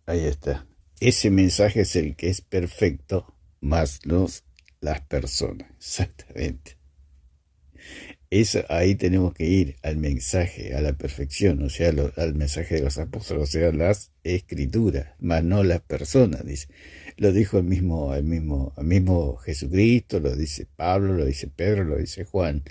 Ahí está. Ese mensaje es el que es perfecto, más no las personas. Exactamente. Eso, ahí tenemos que ir al mensaje, a la perfección, o sea, al mensaje de los apóstoles, o sea, las escrituras, más no las personas, dice. Lo dijo el mismo Jesucristo, lo dice Pablo, lo dice Pedro, lo dice Juan.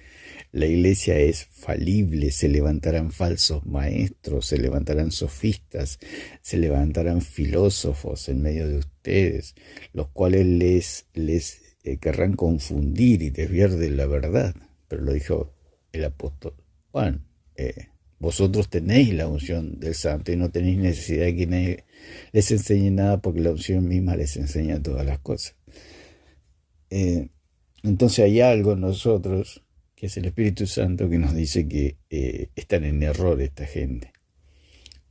La iglesia es falible, se levantarán falsos maestros, se levantarán sofistas, se levantarán filósofos en medio de ustedes, los cuales les querrán confundir y desviar de la verdad. Pero lo dijo el apóstol Juan, vosotros tenéis la unción del santo y no tenéis necesidad de que nadie les enseñe nada, porque la unción misma les enseña todas las cosas. Entonces hay algo en nosotros, que es el Espíritu Santo, que nos dice que están en error esta gente.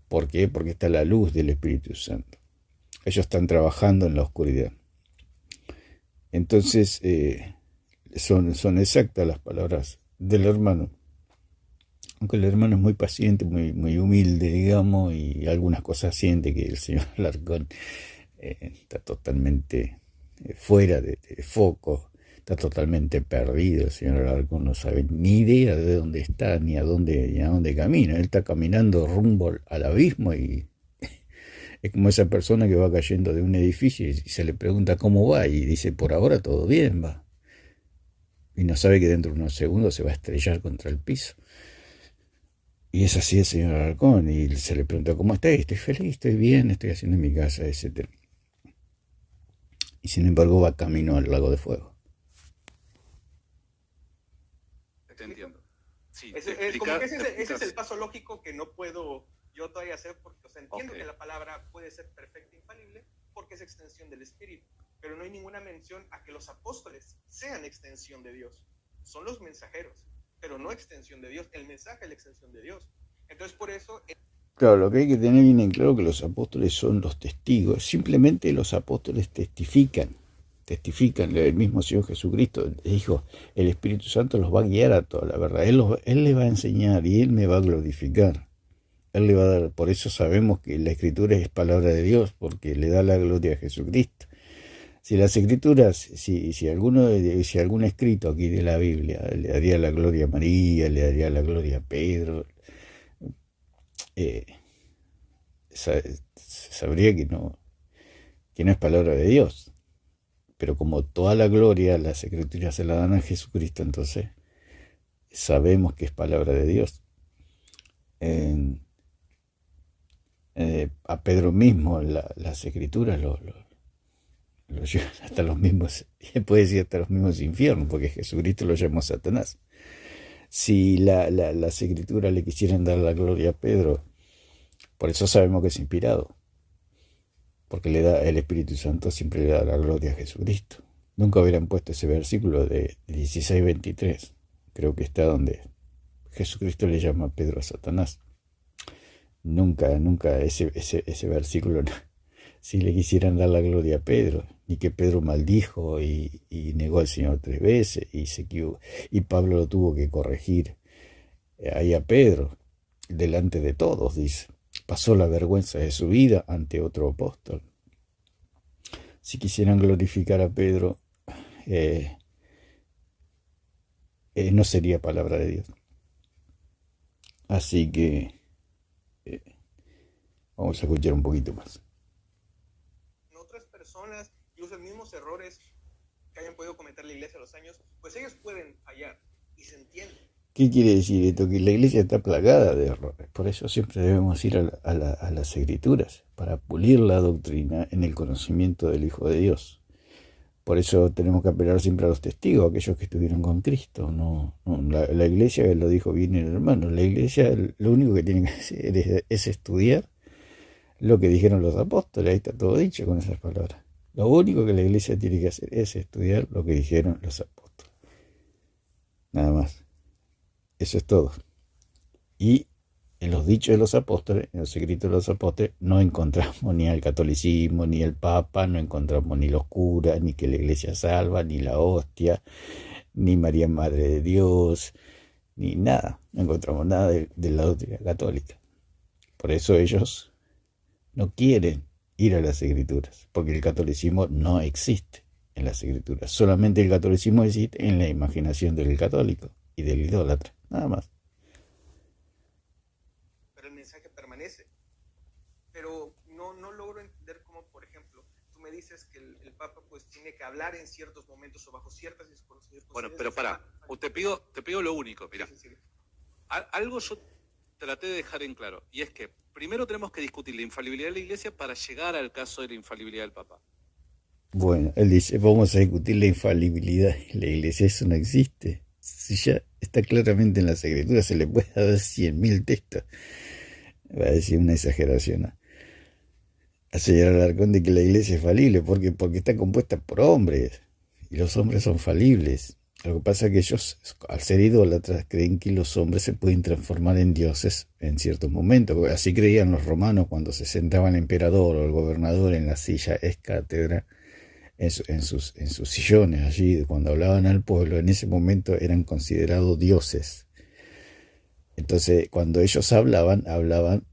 ¿Por qué? Porque está la luz del Espíritu Santo. Ellos están trabajando en la oscuridad. Entonces son exactas las palabras del hermano, aunque el hermano es muy paciente, muy humilde, digamos, y algunas cosas siente que el señor Alarcón está totalmente fuera de foco, está totalmente perdido. El señor Alarcón no sabe ni idea de dónde está ni a dónde camina. Él está caminando rumbo al abismo y es como esa persona que va cayendo de un edificio y se le pregunta cómo va y dice, por ahora todo bien va. Y no sabe que dentro de unos segundos se va a estrellar contra el piso. Y es así el señor Alarcón. Y se le pregunta, ¿cómo está? Estoy feliz, estoy bien, estoy haciendo en mi casa, etc. Y sin embargo va camino al lago de fuego. Te entiendo. Sí, como que ese es el paso lógico que no puedo yo todavía hacer, porque entiendo que la palabra puede ser perfecta e infalible, porque es extensión del Espíritu. Pero no hay ninguna mención a que los apóstoles sean extensión de Dios. Son los mensajeros, pero no extensión de Dios. El mensaje es la extensión de Dios. Entonces, por eso... Claro, lo que hay que tener bien en claro es que los apóstoles son los testigos. Simplemente los apóstoles testifican. El mismo Señor Jesucristo dijo, el Espíritu Santo los va a guiar a toda la verdad. Él les va a enseñar y Él me va a glorificar. Él le va a dar. Por eso sabemos que la Escritura es palabra de Dios, porque le da la gloria a Jesucristo. Si las escrituras, si algún escrito aquí de la Biblia le daría la gloria a María, le daría la gloria a Pedro, sabría que no es palabra de Dios. Pero como toda la gloria, las escrituras se la dan a Jesucristo, entonces sabemos que es palabra de Dios. A Pedro mismo las escrituras lo llevan hasta los mismos, puede decir hasta los mismos infiernos, porque Jesucristo lo llamó Satanás. Si las escrituras le quisieran dar la gloria a Pedro, por eso sabemos que es inspirado, porque el Espíritu Santo siempre le da la gloria a Jesucristo. nunca hubieran puesto ese versículo de 16:23. Creo que está donde Jesucristo le llama a Pedro a Satanás. Nunca ese versículo, si le quisieran dar la gloria a Pedro, ni que Pedro maldijo y negó al Señor 3 veces, y Pablo lo tuvo que corregir ahí a Pedro, delante de todos, dice. Pasó la vergüenza de su vida ante otro apóstol. Si quisieran glorificar a Pedro, no sería palabra de Dios. Así que vamos a escuchar un poquito más. Otras personas, incluso los mismos errores que hayan podido cometer la iglesia a los años, pues ellos pueden fallar y se entiende. ¿Qué quiere decir esto? Que la iglesia está plagada de errores. Por eso siempre debemos ir a las Escrituras, para pulir la doctrina en el conocimiento del Hijo de Dios. Por eso tenemos que apelar siempre a los testigos, a aquellos que estuvieron con Cristo. La iglesia, lo dijo bien el hermano, la iglesia lo único que tiene que hacer es estudiar lo que dijeron los apóstoles. Ahí está todo dicho con esas palabras. Lo único que la iglesia tiene que hacer es estudiar lo que dijeron los apóstoles. Nada más. Eso es todo. Y en los dichos de los apóstoles, en los escritos de los apóstoles, no encontramos ni al catolicismo, ni el Papa, no encontramos ni los curas, ni que la iglesia salva, ni la hostia, ni María Madre de Dios, ni nada. No encontramos nada de la doctrina católica. Por eso ellos no quieren ir a las escrituras, porque el catolicismo no existe en las escrituras. Solamente el catolicismo existe en la imaginación del católico y del idólatra, nada más. Pero el mensaje permanece. Pero no logro entender cómo, por ejemplo, tú me dices que el Papa pues tiene que hablar en ciertos momentos o bajo ciertas circunstancias. Bueno, pero pará, te pido lo único, mira. Sí. Algo yo traté de dejar en claro, y es que primero tenemos que discutir la infalibilidad de la iglesia para llegar al caso de la infalibilidad del Papa. Bueno, él dice, vamos a discutir la infalibilidad de la iglesia. Eso no existe. Si ya está claramente en las escrituras, se le puede dar 100.000 textos. Va a decir una exageración, ¿no? Hace llegar al arcón de que la iglesia es falible, porque está compuesta por hombres, y los hombres son falibles. Lo que pasa es que ellos, al ser idólatras, creen que los hombres se pueden transformar en dioses en ciertos momentos. Así creían los romanos cuando se sentaba el emperador o el gobernador en la silla ex cátedra, en sus sillones allí, cuando hablaban al pueblo. En ese momento eran considerados dioses. Entonces, cuando ellos hablaban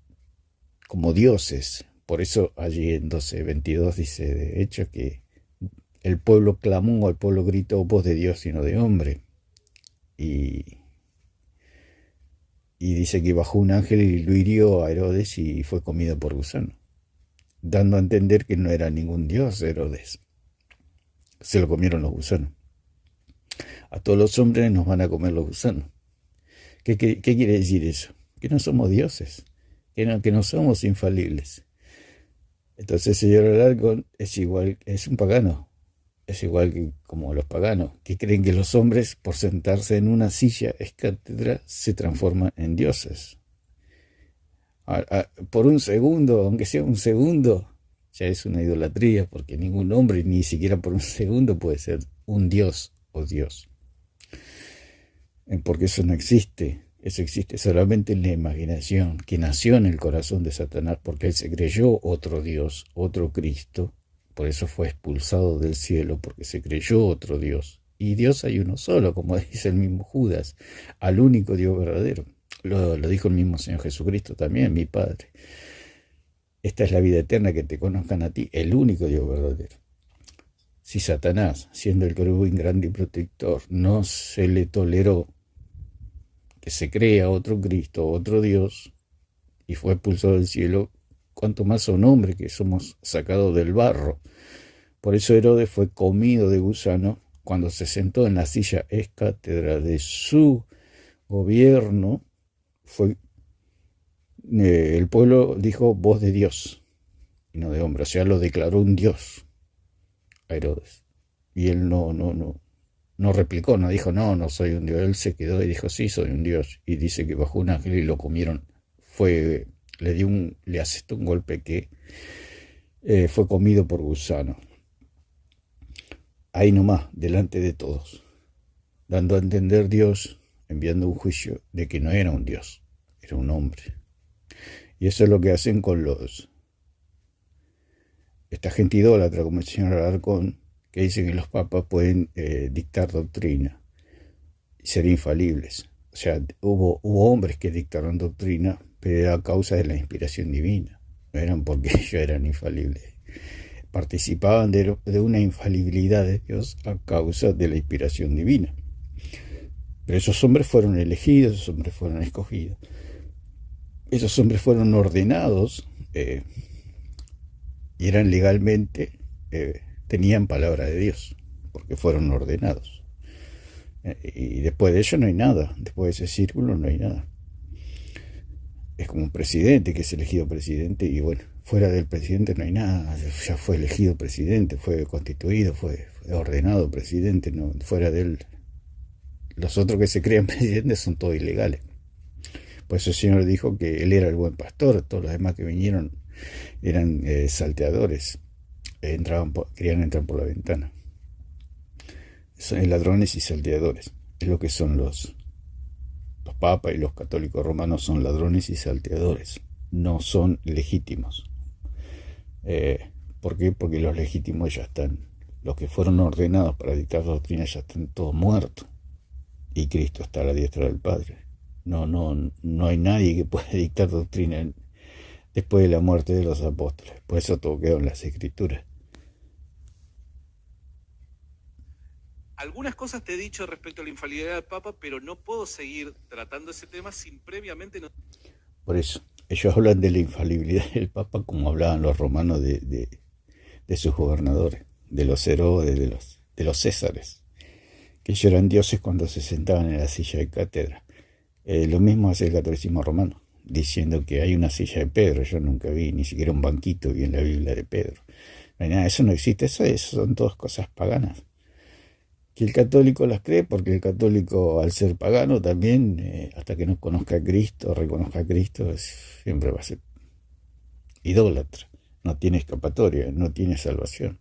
como dioses. Por eso allí en 12:22 dice, de hecho, que el pueblo clamó, el pueblo gritó, voz de Dios y no de hombre. Y dice que bajó un ángel y lo hirió a Herodes y fue comido por gusano, dando a entender que no era ningún dios Herodes. Se lo comieron los gusanos. A todos los hombres nos van a comer los gusanos. ¿Qué quiere decir eso? Que no somos dioses, que no somos infalibles. Entonces el señor Alarcón es un pagano. Es igual que como los paganos, que creen que los hombres, por sentarse en una silla ex cátedra, se transforman en dioses. Por un segundo, aunque sea un segundo, ya es una idolatría, porque ningún hombre, ni siquiera por un segundo, puede ser un dios o Dios. Porque eso no existe. Eso existe solamente en la imaginación, que nació en el corazón de Satanás, porque él se creyó otro Dios, otro Cristo. Por eso fue expulsado del cielo, porque se creyó otro Dios. Y Dios hay uno solo, como dice el mismo Judas, al único Dios verdadero. Lo dijo el mismo Señor Jesucristo también, mi Padre. Esta es la vida eterna, que te conozcan a ti, el único Dios verdadero. Si Satanás, siendo el querubín grande y protector, no se le toleró que se crea otro Cristo, otro Dios, y fue expulsado del cielo, cuanto más a un hombre que somos sacados del barro. Por eso Herodes fue comido de gusano cuando se sentó en la silla ex cátedra de su gobierno. El pueblo dijo voz de Dios y no de hombre, o sea, lo declaró un Dios a Herodes. Y él no replicó, no dijo no soy un Dios. Él se quedó y dijo sí, soy un Dios. Y dice que bajó un ángel y lo comieron. Le asestó un golpe que fue comido por gusano. ahí nomás, delante de todos, dando a entender Dios, enviando un juicio de que no era un Dios, era un hombre. Y eso es lo que hacen con esta gente idólatra, como el señor Alarcón, que dice que los papas pueden dictar doctrina y ser infalibles. O sea, hubo hombres que dictaron doctrina, pero era a causa de la inspiración divina, no eran porque ellos eran infalibles. Participaban de una infalibilidad de Dios a causa de la inspiración divina. Pero esos hombres fueron elegidos, esos hombres fueron escogidos. Esos hombres fueron ordenados y eran legalmente, tenían palabra de Dios, porque fueron ordenados. Y después de ello no hay nada, después de ese círculo no hay nada. Es como un presidente que es elegido presidente y bueno, fuera del presidente no hay nada, ya fue elegido presidente, fue constituido, fue ordenado presidente, no, fuera de él. Los otros que se crean presidentes son todos ilegales. Por eso el Señor dijo que Él era el buen pastor, todos los demás que vinieron eran salteadores, querían entrar por la ventana. Son ladrones y salteadores, es lo que son los papas y los católicos romanos, son ladrones y salteadores, no son legítimos. ¿Por qué? Porque los legítimos ya están, los que fueron ordenados para dictar doctrina ya están todos muertos y Cristo está a la diestra del Padre. No hay nadie que pueda dictar doctrina después de la muerte de los apóstoles. Por eso todo quedó en las Escrituras. Algunas cosas te he dicho respecto a la infalibilidad del Papa, pero no puedo seguir tratando ese tema sin previamente... Por eso, ellos hablan de la infalibilidad del Papa como hablaban los romanos de sus gobernadores, de los Herodes, de los Césares, que ellos eran dioses cuando se sentaban en la silla de cátedra. Lo mismo hace el catolicismo romano, diciendo que hay una silla de Pedro. Yo nunca vi ni siquiera un banquito vi en la Biblia de Pedro. No hay nada, eso no existe, eso son todas cosas paganas. Que el católico las cree, porque el católico, al ser pagano también, hasta que no conozca a Cristo, reconozca a Cristo, siempre va a ser idólatra. No tiene escapatoria, no tiene salvación.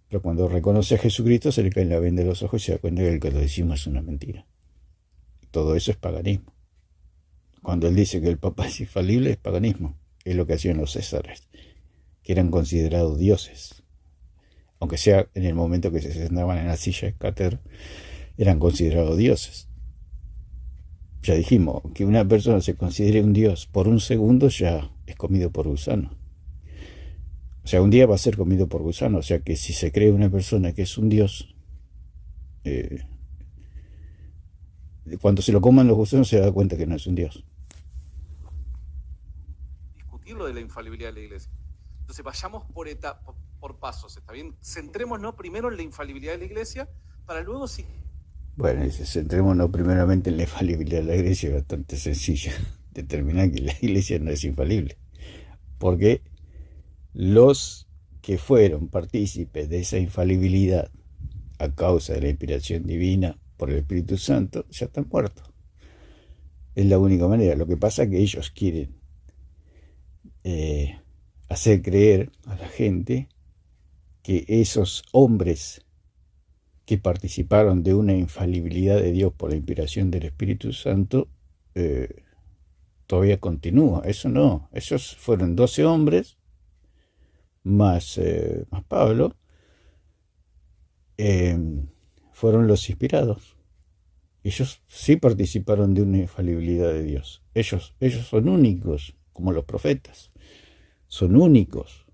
Pero cuando reconoce a Jesucristo se le cae la venda de los ojos y se da cuenta que el catolicismo es una mentira. Todo eso es paganismo. Cuando él dice que el Papa es infalible, es paganismo. Es lo que hacían los Césares, que eran considerados dioses. Aunque sea en el momento que se sentaban en la silla de cátedra, eran considerados dioses. Ya dijimos, que una persona se considere un dios por un segundo ya es comido por gusano. O sea, un día va a ser comido por gusano. O sea que si se cree una persona que es un dios, cuando se lo coman los gusanos se da cuenta que no es un dios. Discutir lo de la infalibilidad de la Iglesia. Entonces vayamos por pasos, ¿está bien? Centrémonos primero en la infalibilidad de la Iglesia, para luego sí. Bueno, centrémonos primeramente en la infalibilidad de la Iglesia, es bastante sencilla. Determinar que la Iglesia no es infalible. Porque los que fueron partícipes de esa infalibilidad a causa de la inspiración divina por el Espíritu Santo, ya están muertos. Es la única manera. Lo que pasa es que ellos quieren hacer creer a la gente que esos hombres que participaron de una infalibilidad de Dios por la inspiración del Espíritu Santo todavía continúa. Eso no. Esos fueron 12 hombres más Pablo, fueron los inspirados. Ellos sí participaron de una infalibilidad de Dios. Ellos son únicos, como los profetas. Son únicos.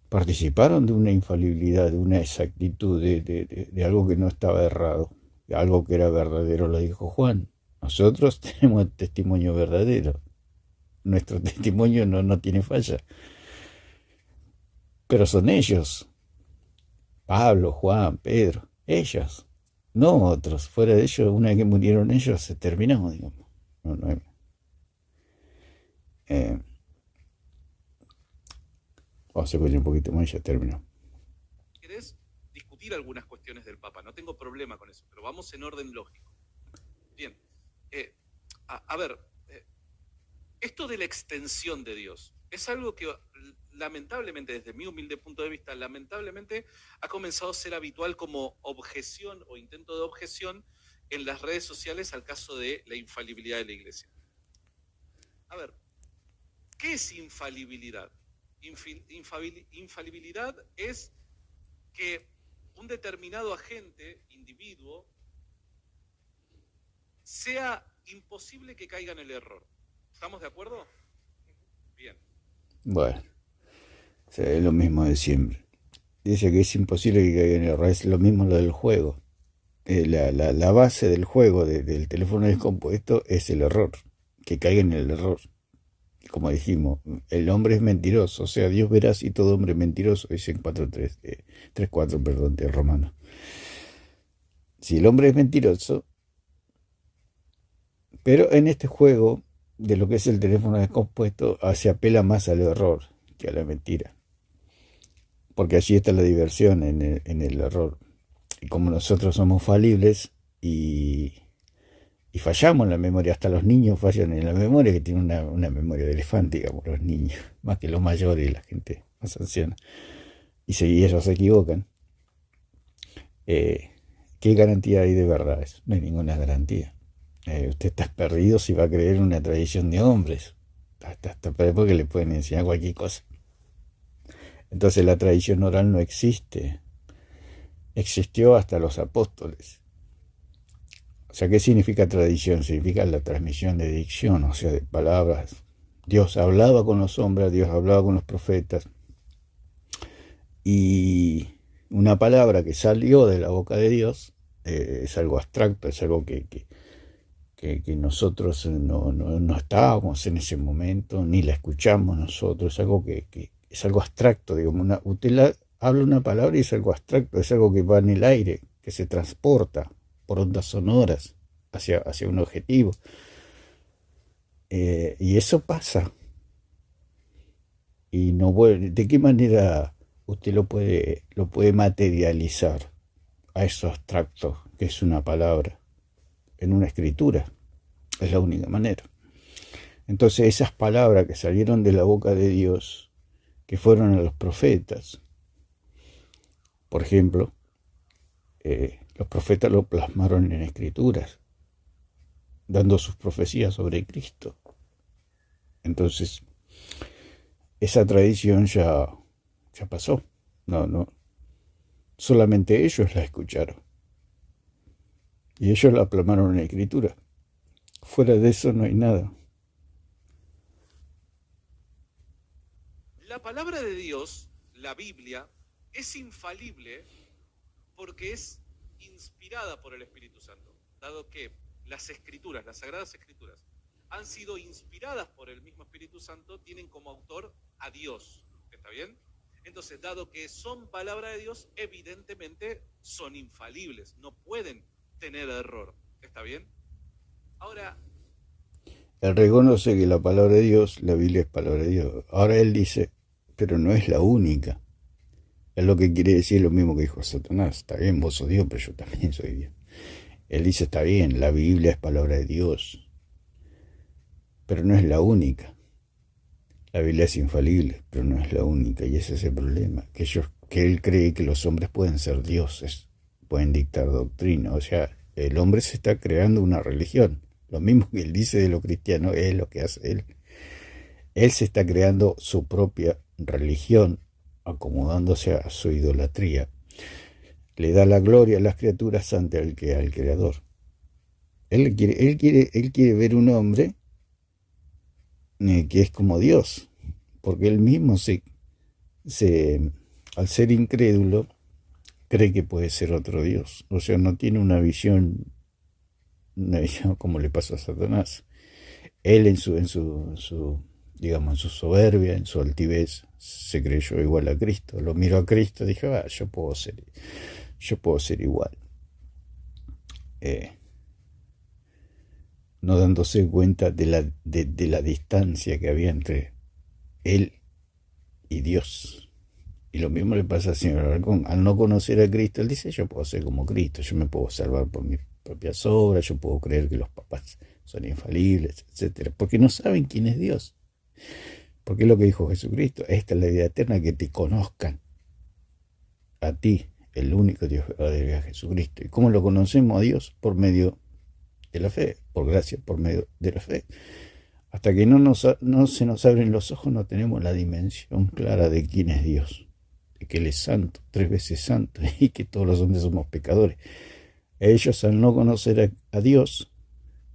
Participaron de una infalibilidad, de una exactitud, de algo que no estaba errado, de algo que era verdadero, lo dijo Juan. Nosotros tenemos el testimonio verdadero. Nuestro testimonio no tiene falla. Pero son ellos. Pablo, Juan, Pedro, ellos. No otros. Fuera de ellos, una vez que murieron ellos, se terminó, digamos. Vamos a escuchar un poquito más y ya terminó. ¿Querés discutir algunas cuestiones del Papa? No tengo problema con eso, pero vamos en orden lógico. Bien. A ver, Esto de la extensión de Dios es algo que lamentablemente, desde mi humilde punto de vista, lamentablemente ha comenzado a ser habitual como objeción o intento de objeción en las redes sociales al caso de la infalibilidad de la Iglesia. A ver, ¿qué es infalibilidad? Infalibilidad es que un determinado agente, individuo, sea imposible que caiga en el error. ¿Estamos de acuerdo? Bien. Bueno, o sea, es lo mismo de siempre. Dice que es imposible que caiga en el error. Es lo mismo lo del juego. La base del juego del teléfono descompuesto es el error, que caiga en el error. Como dijimos, el hombre es mentiroso, o sea, Dios veraz y todo hombre es mentiroso, dice en 3:4, perdón, de Romano. Si el hombre es mentiroso, pero en este juego de lo que es el teléfono descompuesto, se apela más al error que a la mentira, porque allí está la diversión en el error. Y como nosotros somos falibles y fallamos en la memoria, hasta los niños fallan en la memoria, que tienen una memoria de elefante, digamos, los niños, más que los mayores y la gente más anciana. Y ellos se equivocan. ¿Qué garantía hay de verdad? No hay ninguna garantía. Usted está perdido si va a creer en una tradición de hombres. Hasta porque le pueden enseñar cualquier cosa. Entonces la tradición oral no existe. Existió hasta los apóstoles. O sea, ¿qué significa tradición? Significa la transmisión de dicción, o sea, de palabras. Dios hablaba con los hombres, Dios hablaba con los profetas. Y una palabra que salió de la boca de Dios es algo abstracto, es algo que nosotros no estábamos en ese momento, ni la escuchamos nosotros, es algo que es algo abstracto, digamos. Usted habla una palabra y es algo abstracto, es algo que va en el aire, que se transporta por ondas sonoras hacia un objetivo. Y eso pasa. Y no vuelve. ¿De qué manera usted lo puede materializar a eso abstracto que es una palabra? En una escritura. Es la única manera. Entonces esas palabras que salieron de la boca de Dios, que fueron a los profetas, por ejemplo, los profetas lo plasmaron en escrituras, dando sus profecías sobre Cristo. Entonces, esa tradición ya pasó. No, solamente ellos la escucharon. Y ellos la plasmaron en escritura. Fuera de eso no hay nada. La palabra de Dios, la Biblia, es infalible porque es inspirada por el Espíritu Santo, dado que las escrituras, las sagradas escrituras, han sido inspiradas por el mismo Espíritu Santo, tienen como autor a Dios. ¿Está bien? Entonces, dado que son palabra de Dios, evidentemente son infalibles, no pueden tener error. ¿Está bien? Ahora, Él reconoce que la palabra de Dios, la Biblia es palabra de Dios. Ahora él dice, pero no es la única. Es lo que quiere decir lo mismo que dijo Satanás. Está bien, vos sos Dios, pero yo también soy Dios. Él dice, está bien, la Biblia es palabra de Dios, pero no es la única. La Biblia es infalible, pero no es la única. Y ese es el problema, que él cree que los hombres pueden ser dioses, pueden dictar doctrina. O sea, el hombre se está creando una religión. Lo mismo que él dice de lo cristiano es lo que hace él. Él se está creando su propia religión, acomodándose a su idolatría. Le da la gloria a las criaturas ante al Creador. Él quiere ver un hombre que es como Dios, porque él mismo al ser incrédulo, cree que puede ser otro Dios. O sea, no tiene una visión como le pasó a Satanás. Él en su soberbia, en su altivez, se creyó igual a Cristo. Lo miró a Cristo y dijo, yo puedo ser igual. No dándose cuenta de la distancia que había entre él y Dios. Y lo mismo le pasa al señor Alarcón. Al no conocer a Cristo, él dice, yo puedo ser como Cristo, yo me puedo salvar por propias obras, yo puedo creer que los papas son infalibles, etcétera, porque no saben quién es Dios. Porque es lo que dijo Jesucristo, esta es la vida eterna, que te conozcan a ti, el único Dios verdadero, a Jesucristo. ¿Y cómo lo conocemos a Dios? Por medio de la fe, por gracia, por medio de la fe. Hasta que no se nos abren los ojos, no tenemos la dimensión clara de quién es Dios, de que Él es santo, 3 veces santo, y que todos los hombres somos pecadores. Ellos, al no conocer a Dios,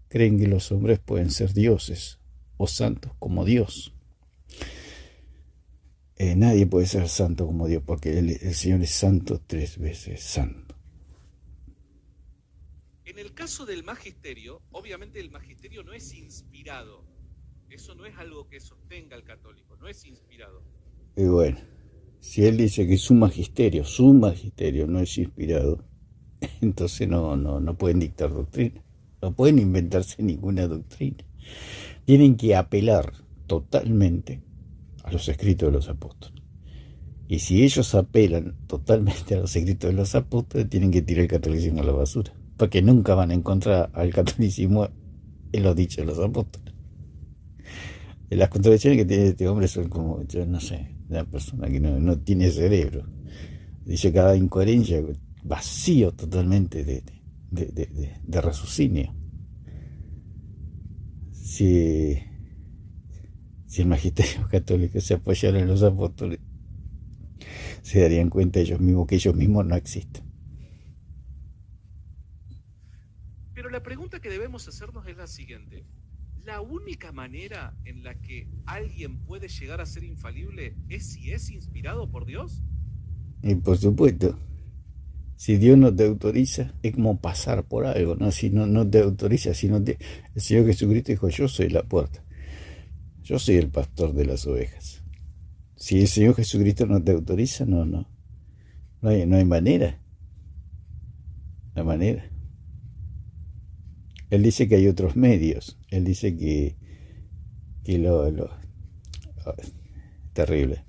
creen que los hombres pueden ser dioses o santos como Dios. Nadie puede ser santo como Dios, porque el Señor es santo, 3 veces santo. En el caso del magisterio, obviamente el magisterio no es inspirado. Eso no es algo que sostenga el católico, no es inspirado. Y bueno, si él dice que su magisterio no es inspirado, entonces no pueden dictar doctrina, no pueden inventarse ninguna doctrina. Tienen que apelar totalmente a los escritos de los apóstoles. Y si ellos apelan totalmente a los escritos de los apóstoles, tienen que tirar el catolicismo a la basura, porque nunca van a encontrar al catolicismo en los dichos de los apóstoles. Las contradicciones que tiene este hombre son como, yo no sé, una persona que no tiene cerebro. Dice cada incoherencia, vacío totalmente de raciocinio. Si el magisterio católico se apoyara en los apóstoles, se darían cuenta ellos mismos que ellos mismos no existen. Pero la pregunta que debemos hacernos es la siguiente. ¿La única manera en la que alguien puede llegar a ser infalible es si es inspirado por Dios? Y por supuesto, si Dios no te autoriza, es como pasar por algo, ¿no? Si no te autoriza, el Señor Jesucristo dijo, yo soy la puerta, yo soy el pastor de las ovejas. Si el Señor Jesucristo no te autoriza, no hay manera. No hay manera. Él dice que hay otros medios. Él dice que terrible.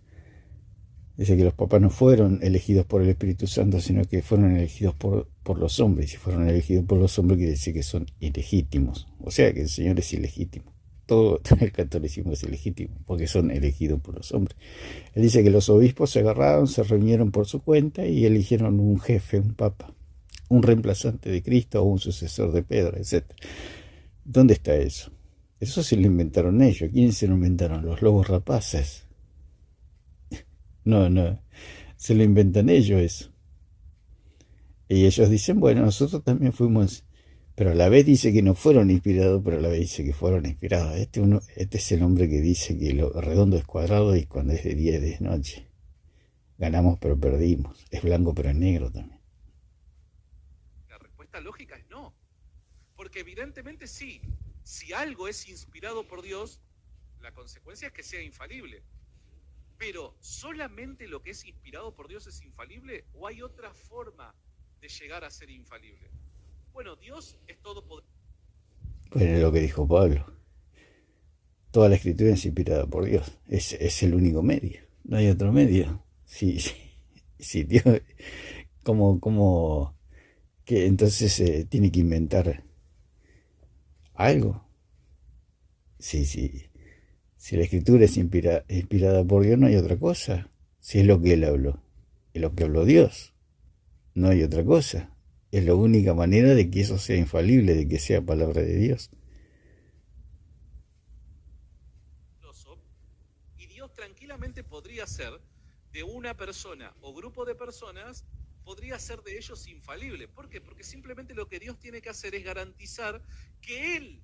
Dice que los papas no fueron elegidos por el Espíritu Santo, sino que fueron elegidos por los hombres. Y si fueron elegidos por los hombres, quiere decir que son ilegítimos. O sea que el Señor es ilegítimo. Todo el catolicismo es ilegítimo, porque son elegidos por los hombres. Él dice que los obispos se agarraron, se reunieron por su cuenta y eligieron un jefe, un papa, un reemplazante de Cristo o un sucesor de Pedro, etc. ¿Dónde está eso? Eso se lo inventaron ellos. ¿Quiénes se lo inventaron? Los lobos rapaces. No, se lo inventan ellos eso. Y ellos dicen, bueno, nosotros también fuimos, pero a la vez dice que no fueron inspirados, pero a la vez dice que fueron inspirados. Este es el hombre que dice que lo redondo es cuadrado y cuando es de día es de noche. Ganamos pero perdimos. Es blanco pero es negro también. La respuesta lógica es no. Porque evidentemente sí. Si algo es inspirado por Dios, la consecuencia es que sea infalible. Pero, ¿solamente lo que es inspirado por Dios es infalible? ¿O hay otra forma de llegar a ser infalible? Bueno, Dios es todopoderoso. Pues es lo que dijo Pablo. Toda la escritura es inspirada por Dios. Es el único medio. No hay otro medio. Si Dios, como que entonces tiene que inventar algo. Si la escritura es inspirada por Dios, no hay otra cosa. Si es lo que Él habló, es lo que habló Dios. No hay otra cosa. Es la única manera de que eso sea infalible, de que sea palabra de Dios. Y Dios tranquilamente podría ser de una persona o grupo de personas, podría ser de ellos infalible. ¿Por qué? Porque simplemente lo que Dios tiene que hacer es garantizar que Él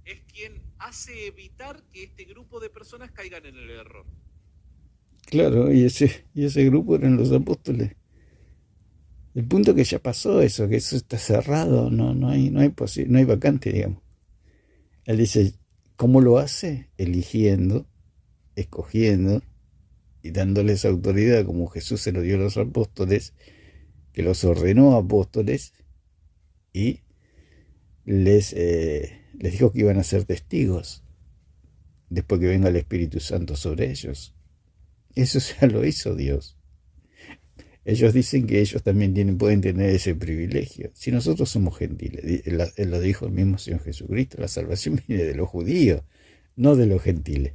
es quien hace evitar que este grupo de personas caigan en el error. Claro, y ese grupo eran los apóstoles. El punto que ya pasó eso, que eso está cerrado, no hay vacante, digamos. Él dice, ¿cómo lo hace? Eligiendo, escogiendo y dándoles autoridad como Jesús se lo dio a los apóstoles, que los ordenó apóstoles y les dijo que iban a ser testigos después que venga el Espíritu Santo sobre ellos. Eso ya lo hizo Dios. Ellos dicen que ellos también pueden tener ese privilegio. Si nosotros somos gentiles, él lo dijo el mismo Señor Jesucristo, la salvación viene de los judíos, no de los gentiles.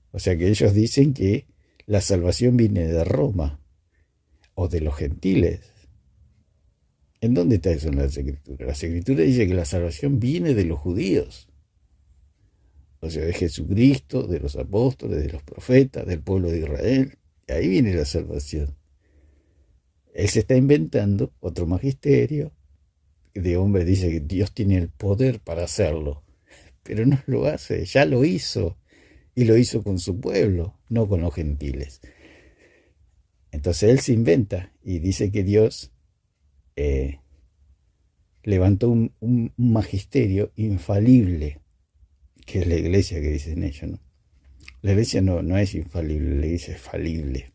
O sea que ellos dicen que la salvación viene de Roma o de los gentiles. ¿En dónde está eso en las Escrituras? Las Escrituras dicen que la salvación viene de los judíos. O sea, de Jesucristo, de los apóstoles, de los profetas, del pueblo de Israel. Y ahí viene la salvación. Él se está inventando otro magisterio. De hombre dice que Dios tiene el poder para hacerlo. Pero no lo hace, ya lo hizo. Y lo hizo con su pueblo, no con los gentiles. Entonces él se inventa y dice que Dios levantó un magisterio infalible, que es la iglesia que dicen ellos, ¿no? La iglesia no es infalible, la iglesia es falible.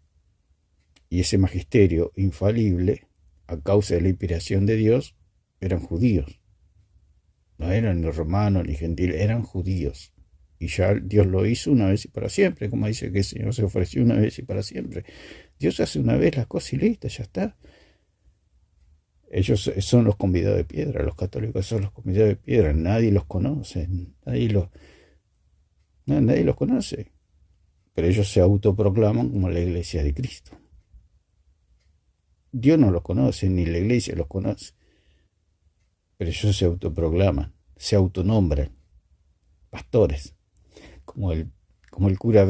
Y ese magisterio infalible, a causa de la inspiración de Dios, eran judíos. No eran ni romanos ni gentiles, eran judíos. Y ya Dios lo hizo una vez y para siempre, como dice que el Señor se ofreció una vez y para siempre. Dios hace una vez las cosas y listo, ya está. Ellos son los convidados de piedra, los católicos son los convidados de piedra, nadie los conoce, nadie los conoce. Pero ellos se autoproclaman como la iglesia de Cristo. Dios no los conoce, ni la iglesia los conoce. Pero ellos se autoproclaman, se autonombran pastores, como el cura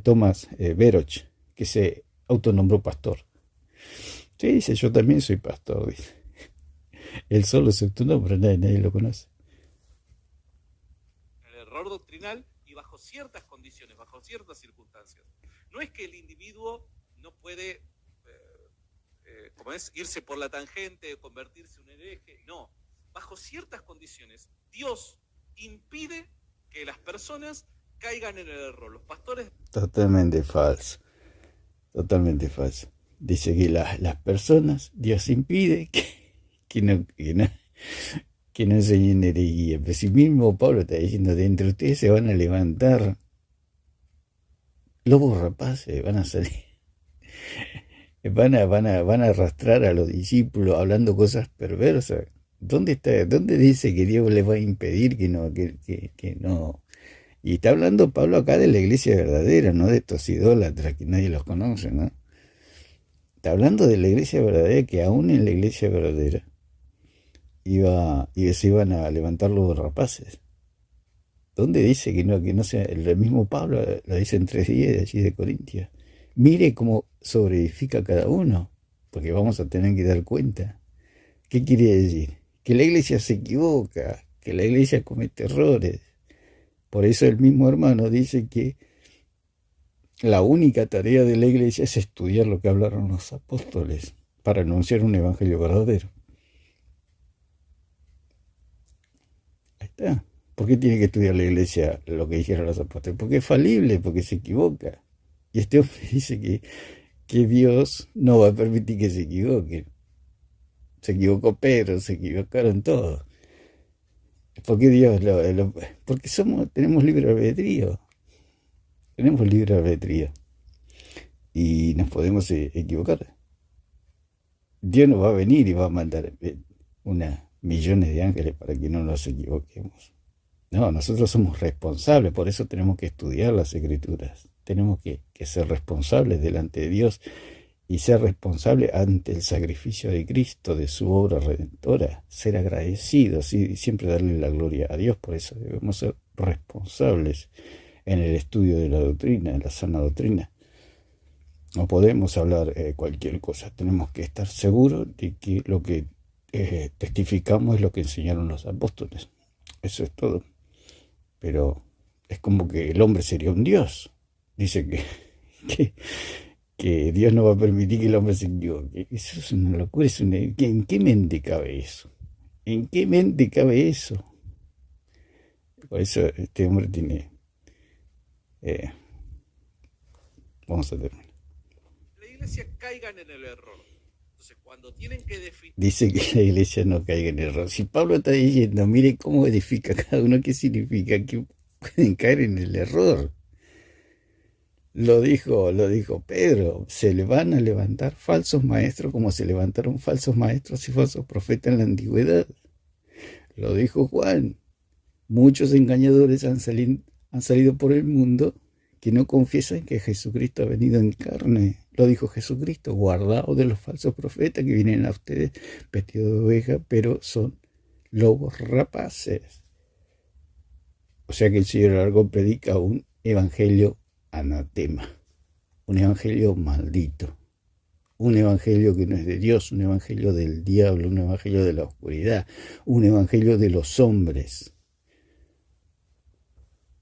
Tomás Veroch, que se autonombró pastor. Sí, dice, yo también soy pastor, dice. Él solo se autonombra, nadie lo conoce. El error doctrinal y bajo ciertas condiciones, bajo ciertas circunstancias. No es que el individuo no puede irse por la tangente, convertirse en un hereje, no. Bajo ciertas condiciones, Dios impide que las personas caigan en el error. Los pastores... Totalmente falso. Totalmente falso. Dice que las personas, Dios impide que no enseñen herejía. Pero si mismo Pablo está diciendo, de entre ustedes se van a levantar lobos rapaces, van a salir. Van a arrastrar a los discípulos hablando cosas perversas. ¿Dónde dice que Dios les va a impedir que no? Y está hablando Pablo acá de la iglesia verdadera, no de estos idólatras que nadie los conoce, ¿no? Está hablando de la iglesia verdadera, que aún en la iglesia verdadera se iban a levantar los rapaces. ¿Dónde dice que no sea? El mismo Pablo lo dice en 3:10 de allí de Corintios. Mire cómo sobreedifica cada uno, porque vamos a tener que dar cuenta. ¿Qué quiere decir? Que la iglesia se equivoca, que la iglesia comete errores. Por eso el mismo hermano dice que la única tarea de la iglesia es estudiar lo que hablaron los apóstoles para anunciar un evangelio verdadero. Ahí está. ¿Por qué tiene que estudiar la iglesia lo que dijeron los apóstoles? Porque es falible, porque se equivoca. Y este hombre dice que Dios no va a permitir que se equivoquen. Se equivocó Pedro, se equivocaron todos. ¿Por qué Dios porque tenemos libre albedrío. Tenemos libre albedrío. Y nos podemos equivocar. Dios nos va a venir y va a mandar millones de ángeles para que no nos equivoquemos. No, nosotros somos responsables, por eso tenemos que estudiar las Escrituras. Tenemos que ser responsables delante de Dios y ser responsables ante el sacrificio de Cristo, de su obra redentora, ser agradecidos y siempre darle la gloria a Dios. Por eso debemos ser responsables en el estudio de la doctrina, en la sana doctrina. No podemos hablar cualquier cosa, tenemos que estar seguros de que lo que testificamos es lo que enseñaron los apóstoles. Eso es todo. Pero es como que el hombre sería un Dios. Dice que Dios no va a permitir que el hombre se equivoque. Eso es una locura. ¿En qué mente cabe eso? ¿En qué mente cabe eso? Por eso este hombre tiene... vamos a terminar. La iglesia caigan en el error. Entonces, cuando tienen que definir... Dice que la iglesia no caiga en el error. Si Pablo está diciendo, mire cómo edifica cada uno, ¿qué significa? Que pueden caer en el error. Lo dijo Pedro, se le van a levantar falsos maestros como se levantaron falsos maestros y falsos profetas en la antigüedad. Lo dijo Juan, muchos engañadores han salido por el mundo que no confiesan que Jesucristo ha venido en carne. Lo dijo Jesucristo, guardaos de los falsos profetas que vienen a ustedes vestidos de oveja, pero son lobos rapaces. O sea que el señor Alarcón predica un evangelio anatema, un evangelio maldito, un evangelio que no es de Dios, un evangelio del diablo, un evangelio de la oscuridad, un evangelio de los hombres,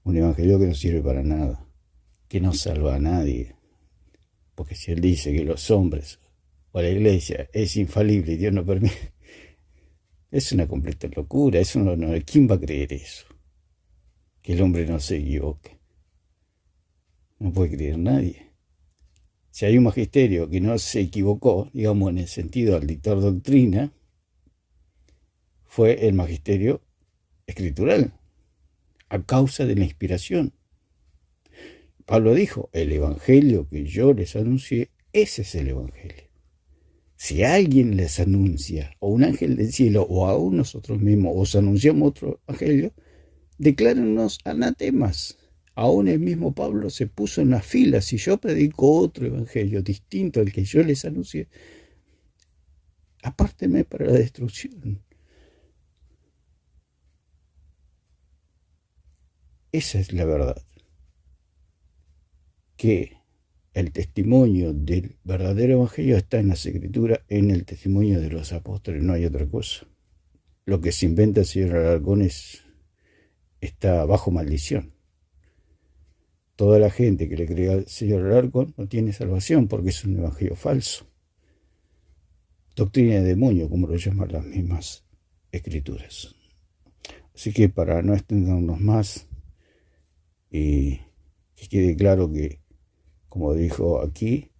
un evangelio que no sirve para nada, que no salva a nadie, porque si él dice que los hombres o la iglesia es infalible y Dios no permite, es una completa locura. Eso ¿quién va a creer eso? Que el hombre no se equivoque. No puede creer nadie. Si hay un magisterio que no se equivocó, digamos en el sentido al dictar doctrina, fue el magisterio escritural, a causa de la inspiración. Pablo dijo, el evangelio que yo les anuncié, ese es el evangelio. Si alguien les anuncia, o un ángel del cielo, o aún nosotros mismos, os anunciamos otro evangelio, declárennos anatemas. Aún el mismo Pablo se puso en las filas. Si yo predico otro evangelio distinto al que yo les anuncié, apártenme para la destrucción. Esa es la verdad. Que el testimonio del verdadero evangelio está en las Escrituras, en el testimonio de los apóstoles, no hay otra cosa. Lo que se inventa el señor Alarcón está bajo maldición. Toda la gente que le cree al señor Alarcón no tiene salvación porque es un evangelio falso. Doctrina de demonio, como lo llaman las mismas Escrituras. Así que para no extendernos más, y que quede claro que, como dijo aquí,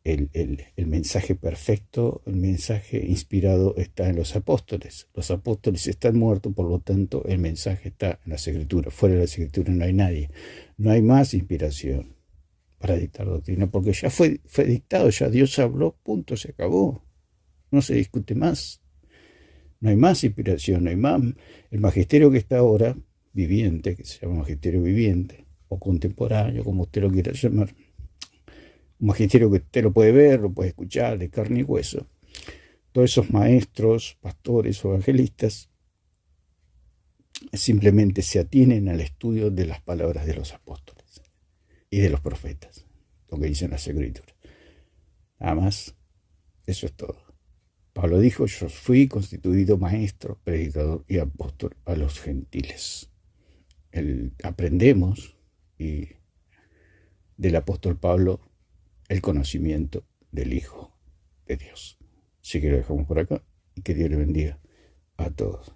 el mensaje perfecto, el mensaje inspirado está en los apóstoles. Los apóstoles están muertos, por lo tanto el mensaje está en las Escrituras. Fuera de las Escrituras no hay nadie. No hay más inspiración para dictar doctrina, porque ya fue dictado, ya Dios habló, punto, se acabó. No se discute más. No hay más inspiración, no hay más. El magisterio que está ahora, viviente, que se llama magisterio viviente, o contemporáneo, como usted lo quiera llamar, un magisterio que usted lo puede ver, lo puede escuchar, de carne y hueso. Todos esos maestros, pastores o evangelistas simplemente se atienen al estudio de las palabras de los apóstoles y de los profetas, lo que dicen las Escrituras. Nada más, eso es todo. Pablo dijo, yo fui constituido maestro, predicador y apóstol a los gentiles. Aprendemos y del apóstol Pablo el conocimiento del Hijo de Dios. Así que lo dejamos por acá y que Dios le bendiga a todos.